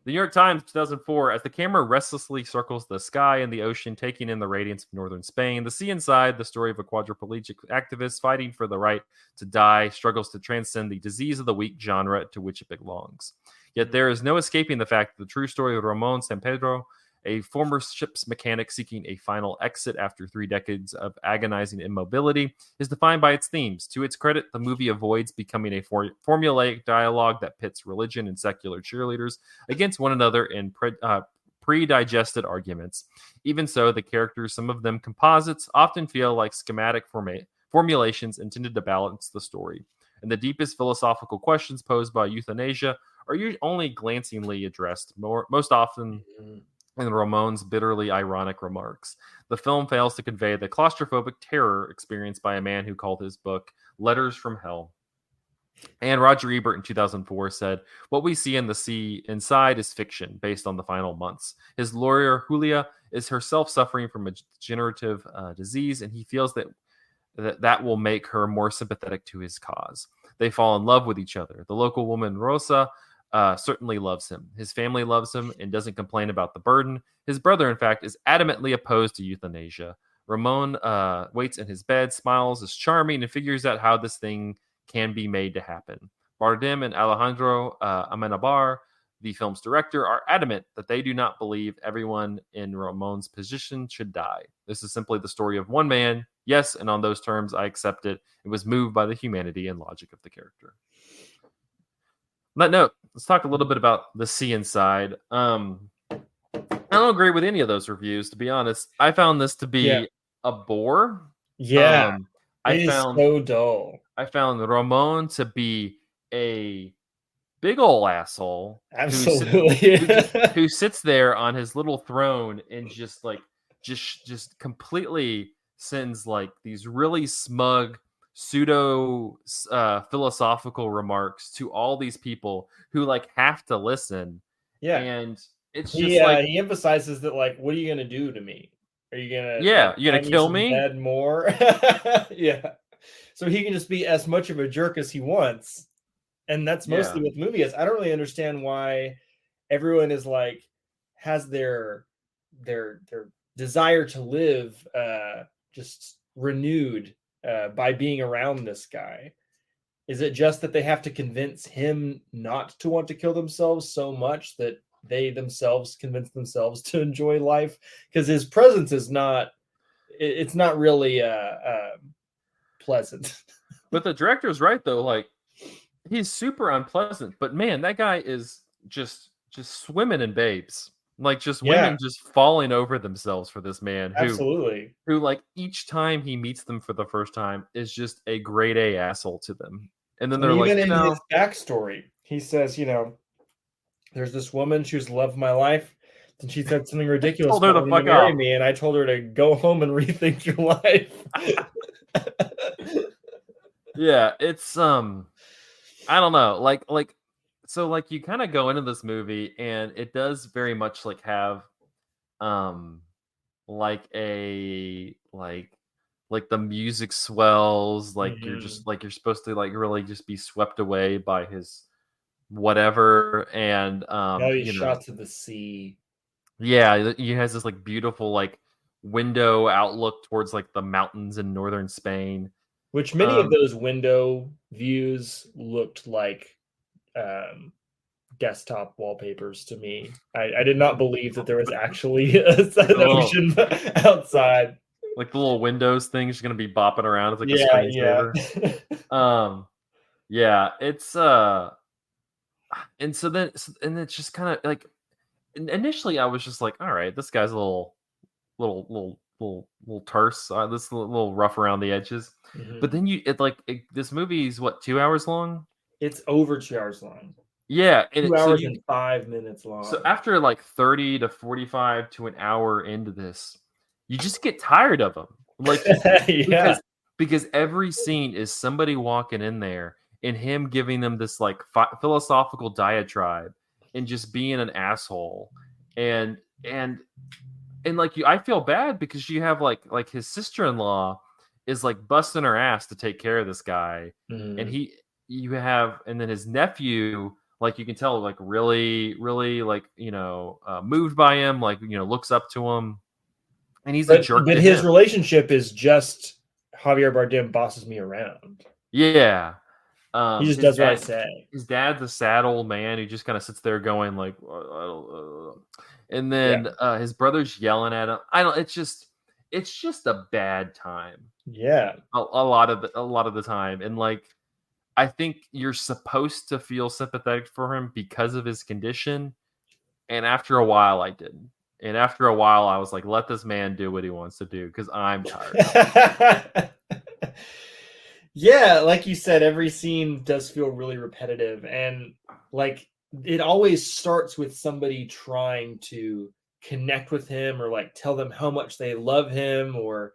The New York Times, 2004, as the camera restlessly circles the sky and the ocean, taking in the radiance of northern Spain, the sea inside, the story of a quadriplegic activist fighting for the right to die, struggles to transcend the disease of the weak genre to which it belongs. Yet there is no escaping the fact that the true story of Ramon San Pedro, a former ship's mechanic seeking a final exit after 3 decades of agonizing immobility, is defined by its themes. To its credit, the movie avoids becoming a formulaic dialogue that pits religion and secular cheerleaders against one another in pre-digested arguments. Even so, the characters, some of them composites, often feel like schematic formulations intended to balance the story. And the deepest philosophical questions posed by euthanasia are only glancingly addressed, most often in Ramon's bitterly ironic remarks. The film fails to convey the claustrophobic terror experienced by a man who called his book Letters from Hell. And Roger Ebert in 2004 said, what we see in the sea inside is fiction based on the final months. His lawyer, Julia, is herself suffering from a degenerative disease, and he feels that will make her more sympathetic to his cause. They fall in love with each other. The local woman, Rosa, certainly loves him. His family loves him and doesn't complain about the burden. His brother, in fact, is adamantly opposed to euthanasia. Ramon waits in his bed, smiles, is charming, and figures out how this thing can be made to happen. Bardem and Alejandro Amenabar, the film's director, are adamant that they do not believe everyone in Ramon's position should die. This is simply the story of one man. Yes, and on those terms, I accept it. It was moved by the humanity and logic of the character. On that note, let's talk a little bit about the sea inside. I don't agree with any of those reviews, to be honest. I found this to be a bore. Yeah, it is so dull. I found Ramon to be a big ol' asshole. Absolutely. Who sits there on his little throne and just completely sends like these really smug, pseudo philosophical remarks to all these people who like have to listen, Yeah. and it's just like, He emphasizes that, like, what are you gonna do to me? Are you gonna, like, yeah, you're tie gonna me kill to the me. bed more? Yeah. So he can just be as much of a jerk as he wants. And that's Yeah, mostly what the movie is. I don't really understand why everyone is like has their desire to live just renewed by being around this guy. Is it just that they have to convince him not to want to kill themselves so much that they themselves convince themselves to enjoy life? Because his presence is not, it's not really pleasant. but the director's right though. Like, he's super unpleasant, but man, that guy is just swimming in babes. Like, just Yeah, women just falling over themselves for this man absolutely. who like each time he meets them for the first time is just a grade A asshole to them. And then And they're like, even in his backstory, he says, there's this woman, she was the love of my life. And she said something I ridiculous told her about to wanting to fuck marry off. me. And I told her to go home and rethink your life. Yeah, it's I don't know. Like so like you kind of go into this movie and it does very much like have um like a like the music swells, like you're Mhm. just like you're supposed to like really just be swept away by his whatever, and Now he's you know, shot to the sea, yeah, he has this like beautiful like window outlook towards like the mountains in northern Spain. which many of um those window views looked like um, desktop wallpapers to me. I did not believe that there was actually like an ocean outside. the little windows thing's gonna be bopping around as like a Yeah, yeah. screensaver. um yeah, it's and so then and it's just kind of like, initially I was just like, all right, this guy's a little terse, this little rough around the edges. But Mhm. then this movie is what, 2 hours long? It's over 2 hours long. Yeah, and 2 hours and 5 minutes so long. after like 30 to 45 to an hour into this, you just get tired of them. Like, Yeah. because every scene is somebody walking in there and him giving them this like philosophical diatribe and just being an asshole, and and like, I feel bad because you have like his sister-in-law is like busting her ass to take care of this guy, and Mhm. and then his nephew, like, you can tell, like, really like, moved by him, like, looks up to him, and he's a jerk But to his him. relationship is just Javier Bardem bosses me around. Yeah. He just His does what I dad say. his dad's a sad old man who just kind of sits there going like, and Yeah. then his brother's yelling at him. I don't. It's just a bad time. Yeah. A lot of the time, and like, I think you're supposed to feel sympathetic for him because of his condition, and after a while I didn't. And after a while I was like, let this man do what he wants to do because I'm tired of it. Yeah, like you said, every scene does feel really repetitive, and like it always starts with somebody trying to connect with him or like tell them how much they love him or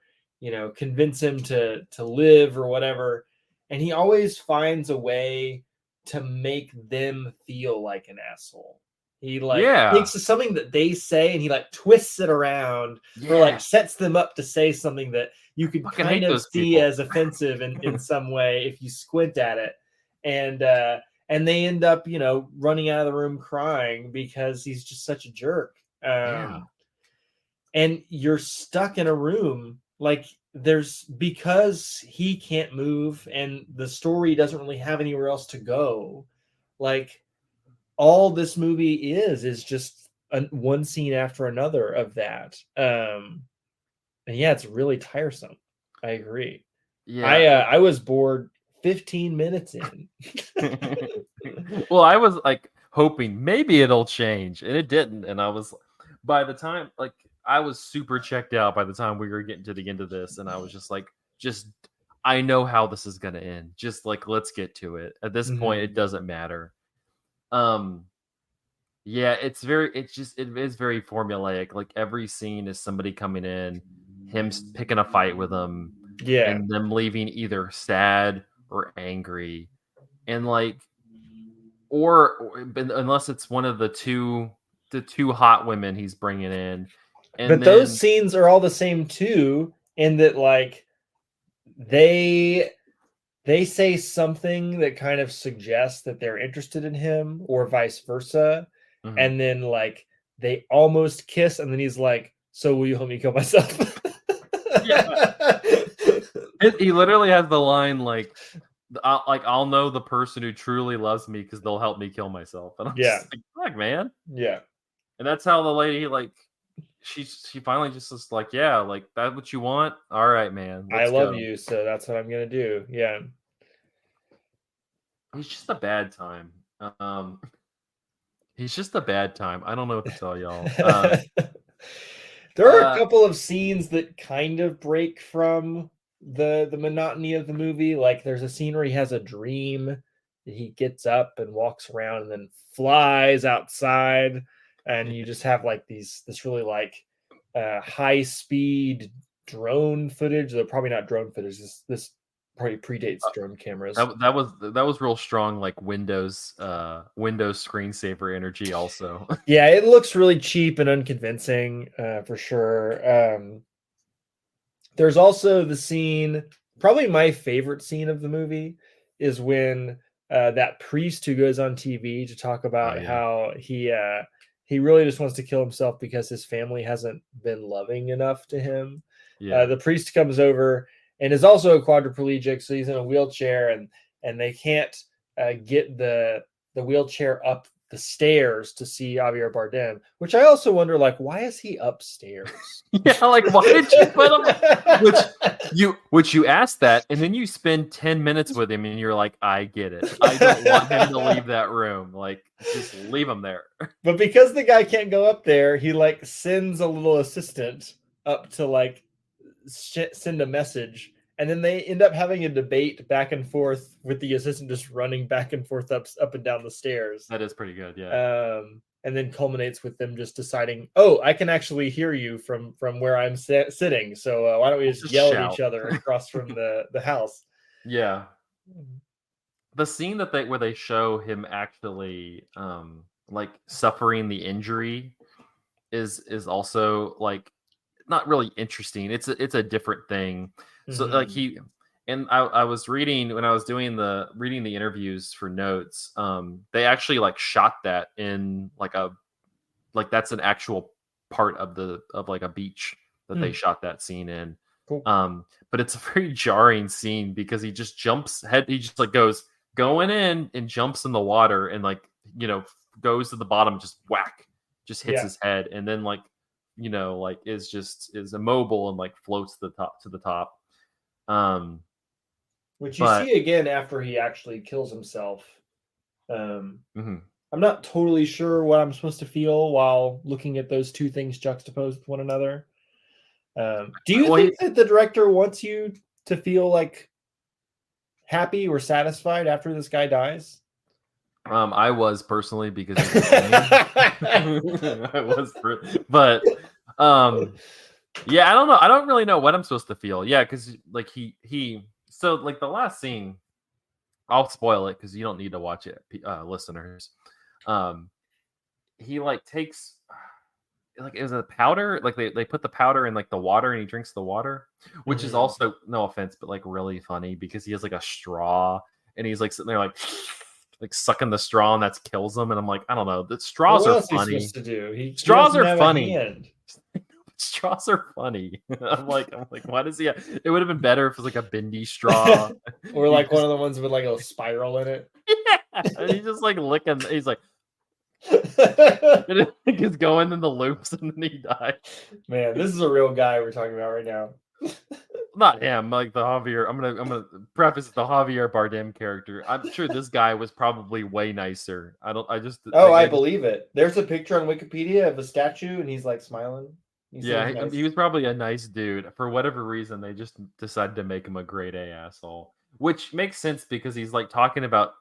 convince him to live or whatever. And he always finds a way to make them feel like an asshole. He like Yeah. takes something that they say and he like twists it around or like Yeah. sets them up to say something that you could Fucking kind hate of those see people. as offensive in some way if you squint at it. And they end up, running out of the room crying because he's just such a jerk. Yeah. And you're stuck in a room like there's because he can't move and the story doesn't really have anywhere else to go. Like all this movie is just one scene after another of that. And yeah, it's really tiresome. I agree. Yeah. I was bored 15 minutes in. Well, I was like hoping maybe it'll change, and it didn't. And I was, by the time, like, I was super checked out by the time we were getting to the end of this, and I was just like, just I know how this is gonna end. Just like, let's get to it. At this point, it Mhm. doesn't matter. Um, yeah, it is very formulaic. Like, every scene is somebody coming in, him picking a fight with him. Yeah. and them leaving either sad or angry, and like, unless it's one of the two hot women he's bringing in, and But those then scenes are all the same too, in that like they say something that kind of suggests that they're interested in him or vice versa, Mhm. and then like they almost kiss, and then he's like, so will you help me kill myself? Yeah, he literally has the line like, I'll know the person who truly loves me because they'll help me kill myself, and I'm Yeah. just like, fuck, man. Yeah. And that's how the lady, like, she finally just is like, yeah, like, that what you want? All right, man, I let's love go. you, so that's what I'm gonna do. Yeah. He's just a bad time. Um, he's just a bad time. I don't know what to tell y'all. There are a Uh, couple of scenes that kind of break from the monotony of the movie. Like there's a scene where he has a dream that he gets up and walks around and then flies outside, and you just have like this really like high speed drone footage. They're probably not drone footage. This probably predates drone cameras. that was real strong, like Windows screensaver energy. Also, Yeah, it looks really cheap and unconvincing, for sure. There's also the scene, probably my favorite scene of the movie, is when that priest who goes on TV to talk oh about yeah, how he really just wants to kill himself because his family hasn't been loving enough to him. yeah. The priest comes over and is also a quadriplegic, so he's in a wheelchair, and they can't get the wheelchair up the stairs to see Javier Bardem, which I also wonder, like, why is he upstairs? Yeah, like, why did you put him? Which you asked that, and then you spend 10 minutes with him, and you're like, I get it. I don't want him to leave that room. Like, just leave him there. But because the guy can't go up there, he like sends a little assistant up to like send a message, and then they end up having a debate back and forth with the assistant just running back and forth up and down the stairs. That is pretty good, yeah. And then culminates with them just deciding, oh, I can actually hear you from where I'm sitting, so why don't we just yell at each Shout. other across from the house. Yeah. The scene where they show him actually like suffering the injury is also like not really interesting. It's a different thing. So like I was reading when I was reading the interviews for notes. They actually like shot that in like that's an actual part of like a beach that they shot that scene in. Cool. But it's a very jarring scene because he just he just like goes going in and jumps in the water and like, goes to the bottom, just whack, just hits his head, and then like, like is immobile and like floats to the top. Which you But see again after he actually kills himself. mhm. I'm not totally sure what I'm supposed to feel while looking at those two things juxtaposed with one another. Do you Well, think that the director wants you to feel like happy or satisfied after this guy dies? I was personally because he was I was, but yeah, I don't know. I don't really know what I'm supposed to feel. Yeah, because like so like the last scene, I'll spoil it because you don't need to watch it, listeners. He like takes like it was a powder, like they put the powder in like the water and he drinks the water, which is also, no offense, but like really funny because he has like a straw and he's like sitting there like sucking the straw, and that kills him. And I'm like, I don't know, the straws What are else is he funny. supposed to do? He Straws doesn't are have funny. a hand. Straws are funny. I'm like, why does he it would have been better if it was like a bendy straw. Or like one of the ones with like a spiral in it. Yeah, and he's just like licking. He's like, and it is going in the loops, and then he dies. Man, this is a real guy we're talking about right now. Not him, like the Javier. I'm gonna preface the Javier Bardem character. I'm sure this guy was probably way nicer. I believe it. There's a picture on Wikipedia of a statue, and he's like smiling. Yeah, he was probably a nice dude. For whatever reason, they just decided to make him a grade A asshole, which makes sense because he's like talking about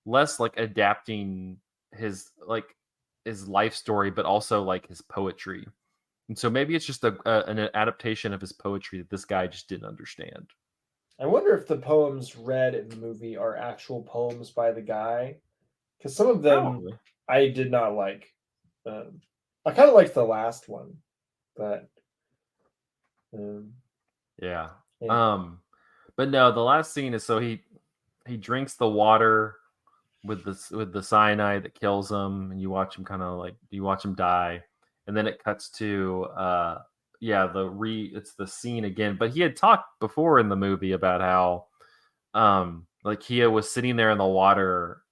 less like adapting his life story, but also like his poetry. And so maybe it's just an adaptation of his poetry that this guy just didn't understand. I wonder if the poems read in the movie are actual poems by the guy, because some of them Probably. I did not like. I kind of liked the last one, but um, Yeah. yeah. But no, the last scene is so he drinks the water with the cyanide that kills him, and you watch him you watch him die, and then it cuts to yeah, it's the scene again. But he had talked before in the movie about how like he was sitting there in the water,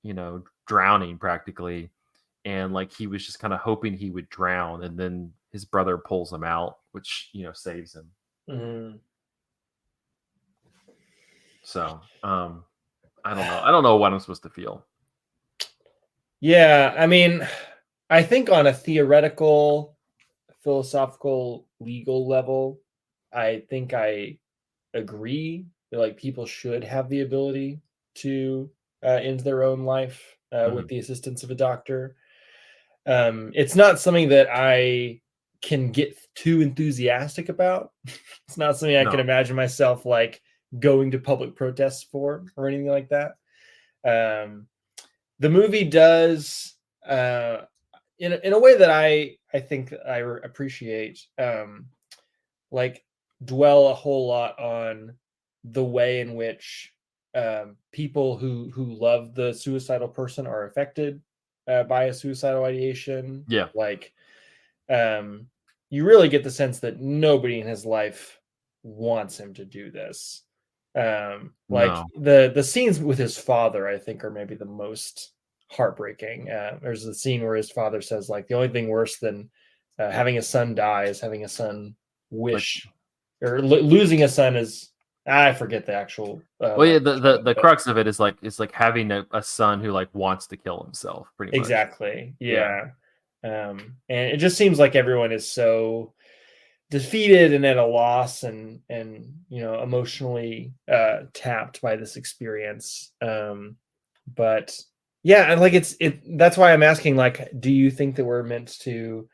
drowning practically, and like he was just kind of hoping he would drown, and then his brother pulls him out, which saves him. Mm-hmm. So I don't know what I'm supposed to feel. Yeah, I mean, I think on a theoretical, philosophical, legal level, I think I agree that like people should have the ability to end their own life with Mhm. the assistance of a doctor. It's not something that I can get too enthusiastic about. It's not something I can No. imagine myself like going to public protests for or anything like that. Um, the movie does in a way that I think I appreciate like dwell a whole lot on the way in which people who love the suicidal person are affected by a suicidal ideation. Yeah. Like um, you really get the sense that nobody in his life wants him to do this. Like No. the scenes with his father, I think, are maybe the most heartbreaking. There's a scene where his father says, like, the only thing worse than having a son die is having a son Like, wish, or losing a son is, I forget the actual well, yeah, language of it, the but crux of it is like having a son who like wants to kill himself, pretty much. exactly, Yeah. yeah. And it just seems like everyone is so defeated and at a loss and emotionally tapped by this experience. But yeah, and like that's why I'm asking, like, do you think that we're meant to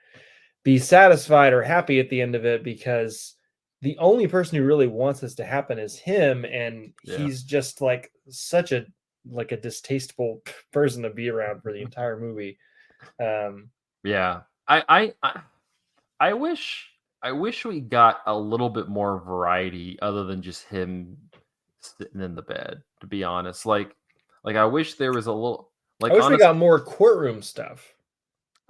be satisfied or happy at the end of it? Because the only person who really wants this to happen is him, and Yeah. he's just like such a distasteful person to be around for the entire movie. um Yeah. I I wish we got a little bit more variety other than just him sitting in the bed, to be honest. Like I wish there was a little I like wish we honest got more courtroom stuff.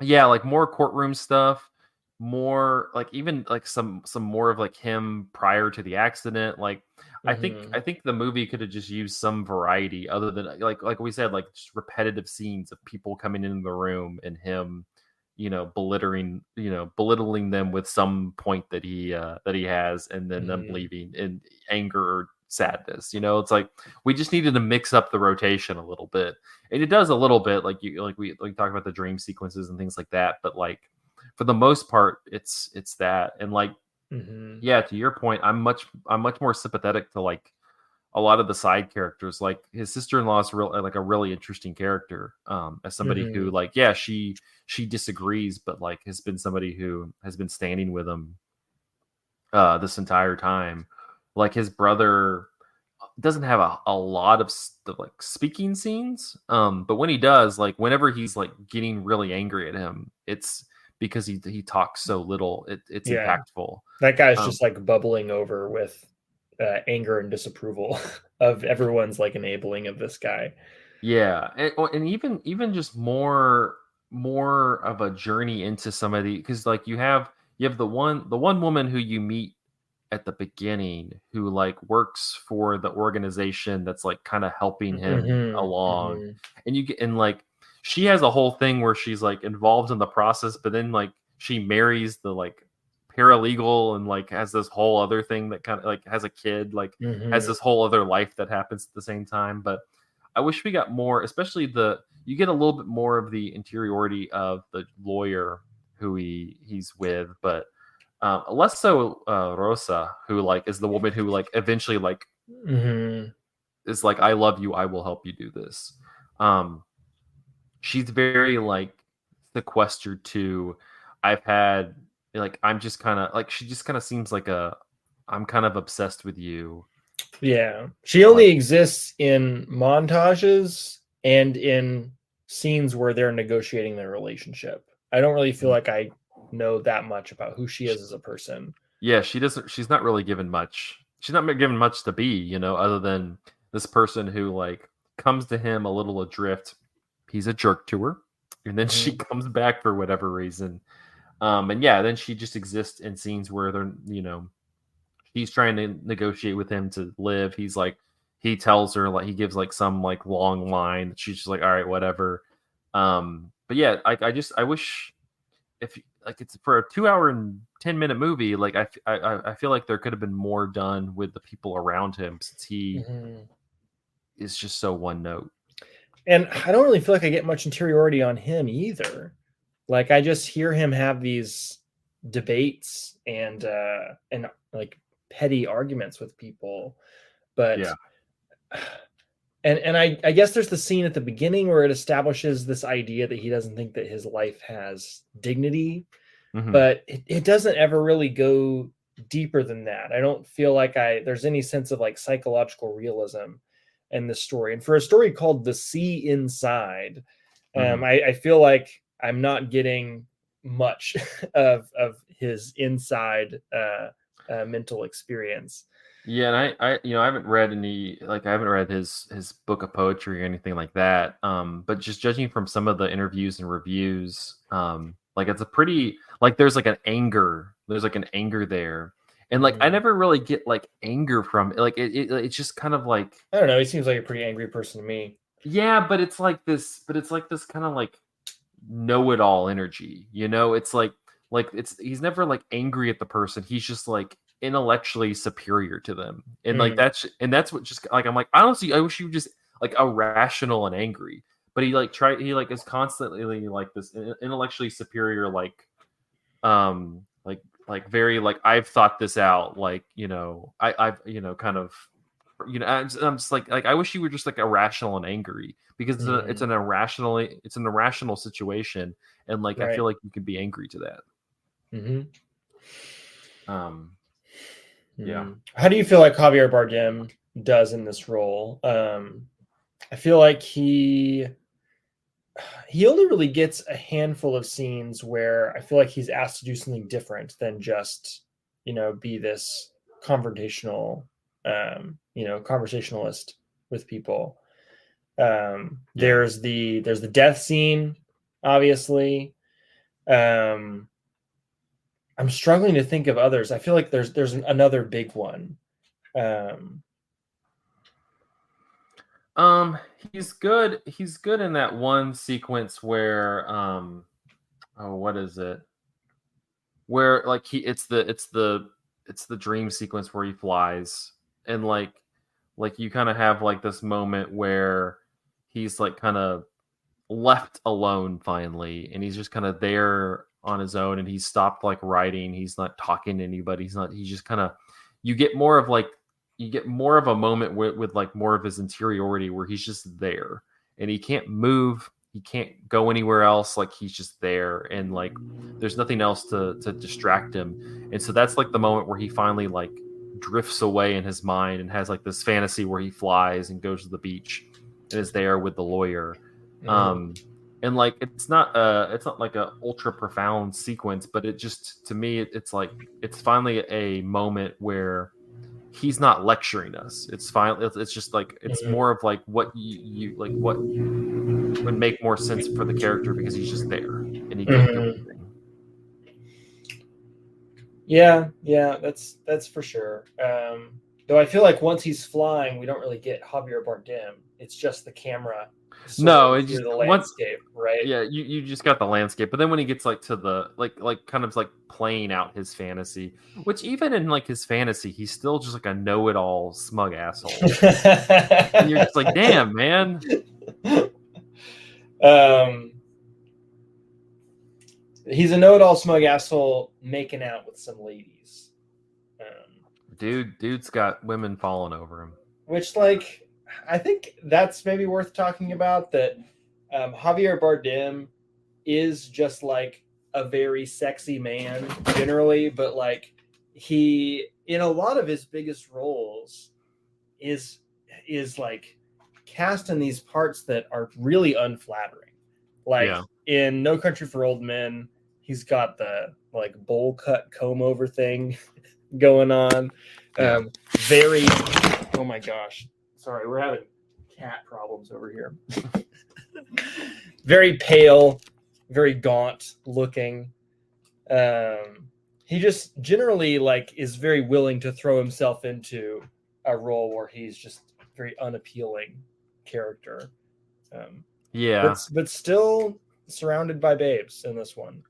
yeah, like more courtroom stuff, more like even like some more of like him prior to the accident. Like I Hmm. think the movie could have just used some variety other than like we said, like just repetitive scenes of people coming into the room and him, belittling them with some point that he has, and then them Hmm. leaving in anger or sadness. It's like we just needed to mix up the rotation a little bit, and it does a little bit, like we talk about the dream sequences and things like that, but like for the most part it's that. And like, Hmm. yeah, to your point, I'm much more sympathetic to like a lot of the side characters. Like his sister-in-law is like a really interesting character, as somebody who Hmm. like, yeah, she disagrees, but like has been somebody who has been standing with him this entire time. Like his brother doesn't have a lot of like speaking scenes, but when he does, like whenever he's like getting really angry at him, it's because he talks so little. It's Yeah, impactful. that guy's um just like bubbling over with anger and disapproval of everyone's like enabling of this guy. yeah, and even just more of a journey into somebody, because like you have the one woman who you meet at the beginning who like works for the organization that's like kind of helping him Hmm. along, Hmm. and you get and like she has a whole thing where she's like involved in the process, but then like she marries the like paralegal and like has this whole other thing that kind of like has a kid, like has Hmm. this whole other life that happens at the same time. But I wish we got more, especially you get a little bit more of the interiority of the lawyer who he's with, but less so Rosa, who like is the woman who like eventually like Hmm. is like, I love you, I will help you do this. Um, she's very like sequestered to. I've had like I'm just kind of like she just kind of seems like a I'm kind of obsessed with you. Yeah. She only Like exists in montages and in scenes where they're negotiating their relationship. I don't really feel like I know that much about who she is as a person. yeah, she doesn't. She's not really given much. She's not given much to be, other than this person who like comes to him a little adrift. He's a jerk to her, and then she Mhm. comes back for whatever reason. And yeah, then she just exists in scenes where they're, he's trying to negotiate with him to live. He's like, he tells her like he gives like some like long line. She's just like, all right, whatever. But yeah, I wish if like it's for a 2 hour and 10 minute movie, like I feel like there could have been more done with the people around him since he Mhm. is just so one note. And I don't really feel like I get much interiority on him either. Like I just hear him have these debates and like petty arguments with people, but Yeah. and I guess there's the scene at the beginning where it establishes this idea that he doesn't think that his life has dignity, Hmm. but it doesn't ever really go deeper than that. I don't feel like there's any sense of like psychological realism in the story. And for a story called The Sea Inside, Hmm. I feel like I'm not getting much of his inside mental experience. Yeah, and I haven't read any like I haven't read his book of poetry or anything like that. But just judging from some of the interviews and reviews, like it's a pretty like there's like an anger there, and like I Mhm. never really get like anger from like it's just kind of like I don't know. He seems like a pretty angry person to me. yeah, but it's like this kind of like know-it-all energy, it's like he's never like angry at the person, he's just like intellectually superior to them, and like Mm, that's what just like I'm like honestly I wish you were just like irrational and angry, but he like is constantly like this intellectually superior like very like I've thought this out, like I've kind of I'm just like I wish you were just like irrational and angry because mm, it's an irrational situation, and like I right. feel like you could be angry to that. Hmm. Um, yeah. Mm. How do you feel like Javier Bardem does in this role? I feel like he only really gets a handful of scenes where I feel like he's asked to do something different than just, be this confrontational, conversationalist with people. Yeah. There's the death scene, obviously. Um, I'm struggling to think of others. I feel like there's another big one. Um, Um, he's good in that one sequence where oh what is it? Where like it's the dream sequence where he flies, and like you kind of have like this moment where he's like kind of left alone finally, and he's just kind of there on his own, and he's stopped like writing, he's not talking to anybody, he's just kind of you get more of like you get more of a moment with like more of his interiority where he's just there, and he can't move, he can't go anywhere else, like he's just there, and like there's nothing else to distract him, and so that's like the moment where he finally like drifts away in his mind and has like this fantasy where he flies and goes to the beach and is there with the lawyer. mhm, um and like it's not like a ultra profound sequence, but it just to me it's like it's finally a moment where he's not lecturing us, it's fine, it's just like it's mhm, more of like what you like what would make more sense for the character because he's just there and he can't do mhm. anything. Yeah, that's for sure. Though I feel like once he's flying, we don't really get Javier Bardem. It's just the camera No, soaring it through just the once landscape, right? yeah, you just got the landscape, but then when he gets like to the like kind of like playing out his fantasy, which even in like his fantasy he's still just like a know-it-all smug asshole, and you're just like damn man. um, he's a know-it-all smug asshole making out with some ladies. Dude's got women falling over him. Which, like, I think that's maybe worth talking about. That Javier Bardem is just like a very sexy man generally, but like he in a lot of his biggest roles is like cast in these parts that are really unflattering. Like Yeah. in No Country for Old Men, he's got the like bowl cut comb over thing going on. Yeah. Very, oh my gosh. Sorry, we're having cat problems over here. Very pale, very gaunt looking. He just generally like is very willing to throw himself into a role where he's just very unappealing character. Yeah. But still surrounded by babes in this one.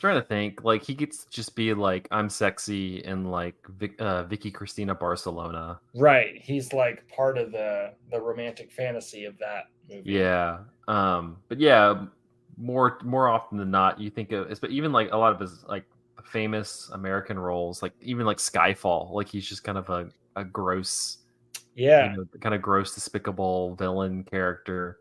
Trying to think, like he gets to just be like, I'm sexy and like Vicky Cristina Barcelona. Right. He's like part of the romantic fantasy of that movie. Yeah. But yeah, more often than not, you think of, but even like a lot of his like famous American roles, like even like Skyfall, like he's just kind of a gross, Yeah, kind of gross, despicable villain character.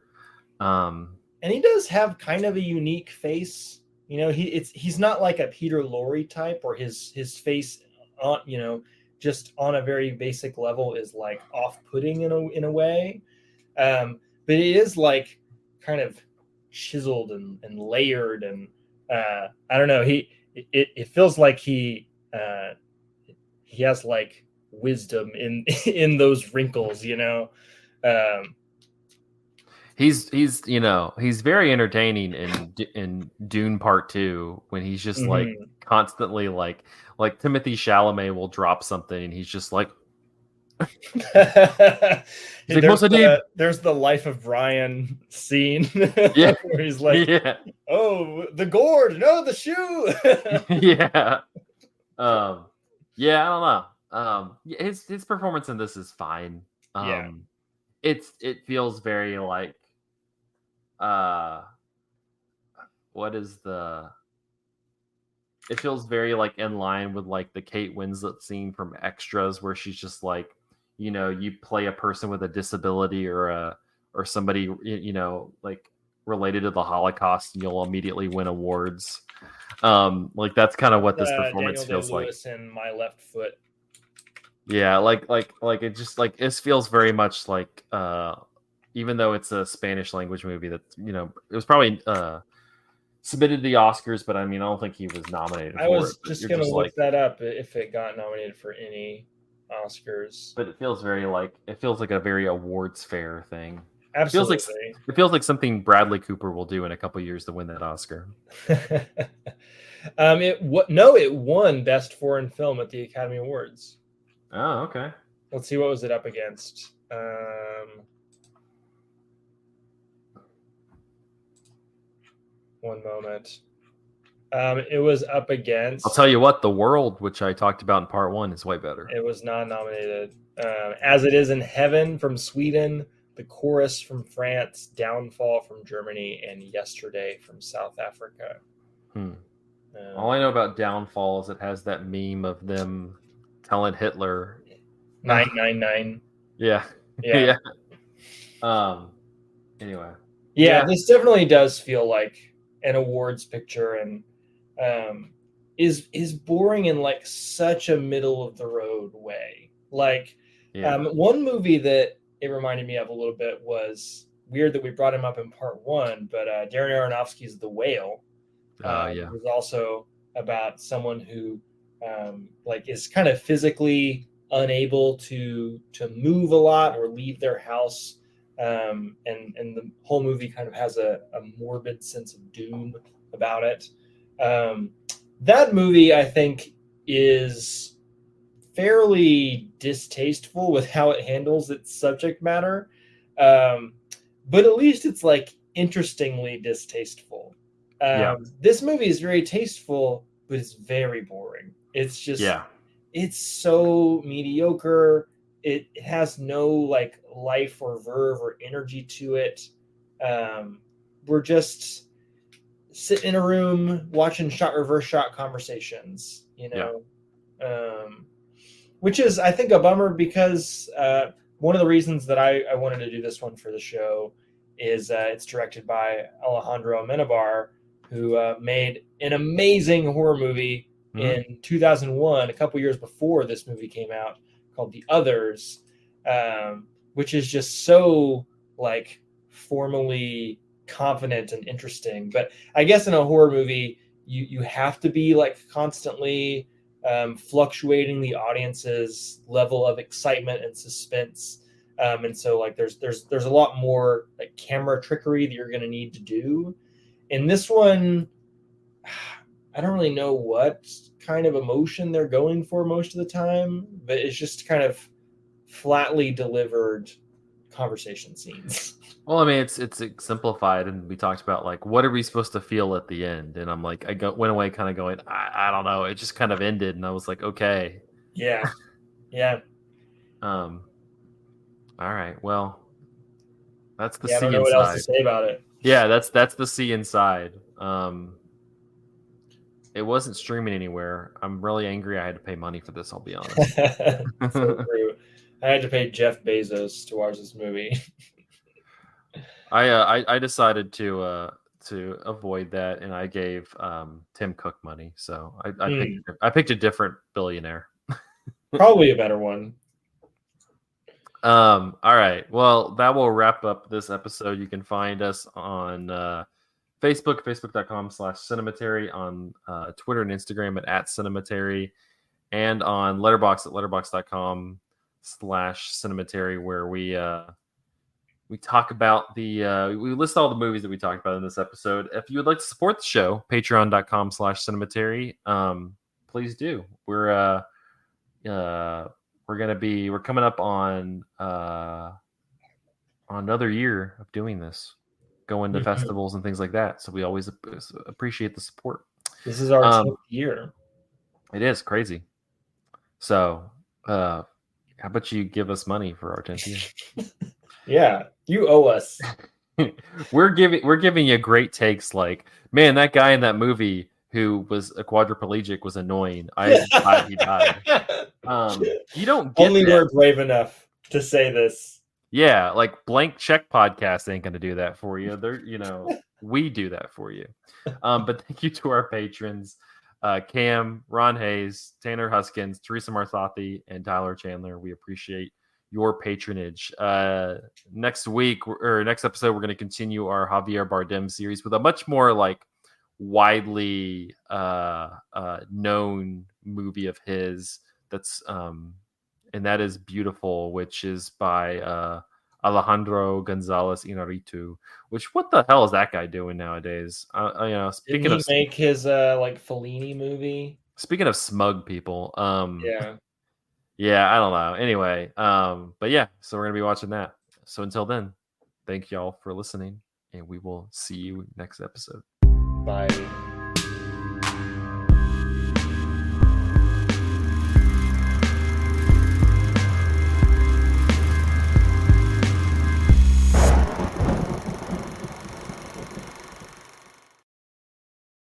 And he does have kind of a unique face. He's not like a Peter Lorre type, or his face, just on a very basic level is like off-putting in a way. But it is like kind of chiseled and layered, and I don't know. It feels like he has like wisdom in those wrinkles. He's he's very entertaining in Dune Part 2 when he's just like constantly like Timothy Chalamet will drop something and he's just like there's the Life of Brian scene yeah where he's like, oh, the gourd, no, the shoe. yeah I don't know. His performance in this is fine. It feels very like it feels very like in line with like the Kate Winslet scene from Extras, where she's just like, you play a person with a disability or somebody like related to the Holocaust and you'll immediately win awards. Like that's kind of what this performance Daniel feels Day-Lewis like. in My Left Foot. Yeah, like it just like it feels very much like even though it's a Spanish language movie that it was probably submitted to the Oscars, but I mean I don't think he was nominated for it. I was just gonna look that up if it got nominated for any Oscars. But it feels like a very awards fair thing. Absolutely. It feels like something Bradley Cooper will do in a couple years to win that Oscar. It won Best Foreign Film at the Academy Awards. Oh, okay. Let's see, what was it up against? One moment. It was up against... I'll tell you what, The World, which I talked about in part 1, is way better. It was not nominated. As It Is in Heaven from Sweden, The Chorus from France, Downfall from Germany, and Yesterday from South Africa. All I know about Downfall is it has that meme of them telling Hitler 999. Yeah. Anyway. Yeah, this definitely does feel like an awards picture, and is boring in like such a middle of the road way. Like one movie that it reminded me of a little bit was weird that we brought him up in part 1, but Darren Aronofsky's The Whale. It was also about someone who like is kind of physically unable to move a lot or leave their house, and the whole movie kind of has a morbid sense of doom about it. That movie, I think, is fairly distasteful with how it handles its subject matter, but at least it's like interestingly distasteful. This movie is very tasteful, but it's very boring. It's just it's so mediocre. It has no like life or verve or energy to it. We're just sitting in a room watching reverse shot conversations, which is, I think, a bummer, because one of the reasons that I wanted to do this one for the show is it's directed by Alejandro Amenabar, who made an amazing horror movie in 2001, a couple years before this movie came out, called The Others, which is just so like formally confident and interesting. But I guess in a horror movie, you have to be like constantly fluctuating the audience's level of excitement and suspense. And so like there's a lot more like camera trickery that you're going to need to do. In this one, I don't really know what kind of emotion they're going for most of the time, but it's just kind of flatly delivered conversation scenes. Well, I mean, it's simplified, and we talked about like what are we supposed to feel at the end, and I'm like, went away kind of going, I don't know, it just kind of ended, and I was like, okay, Yeah. All right, well, that's the I don't sea know what else to inside. say about it. Yeah, that's the sea inside. It wasn't streaming anywhere. I'm really angry I had to pay money for this, I'll be honest. So true. I had to pay Jeff Bezos to watch this movie. I decided to avoid that, and I gave Tim Cook money. So I picked a different billionaire. Probably a better one. All right. Well, that will wrap up this episode. You can find us on Facebook, facebook.com/Cinematary, on Twitter and Instagram at Cinematary, and on Letterboxd at letterboxd.com/Cinematary, where we talk about we list all the movies that we talked about in this episode. If you would like to support the show, patreon.com/Cinematary, please do. We're coming up on another year of doing this, going to festivals and things like that. So we always appreciate the support. This is our 10th year. It is crazy. So how about you give us money for our 10th year? Yeah, you owe us. We're giving you great takes like, man, that guy in that movie who was a quadriplegic was annoying. He died. You don't get Only that. we're brave enough to say this. Yeah, like Blank Check Podcast ain't gonna do that for you. They're we do that for you. But thank you to our patrons, Cam, Ron Hayes, Tanner Huskins, Teresa Marthathi, and Tyler Chandler. We appreciate your patronage. Next episode, we're going to continue our Javier Bardem series with a much more like widely known movie of his that's and that is Beautiful, which is by Alejandro Gonzalez Inarritu. Which, what the hell is that guy doing nowadays? Speaking Didn't he make his like Fellini movie? Speaking of smug people, yeah, I don't know. Anyway, but yeah, so we're gonna be watching that. So until then, thank y'all for listening, and we will see you next episode. Bye.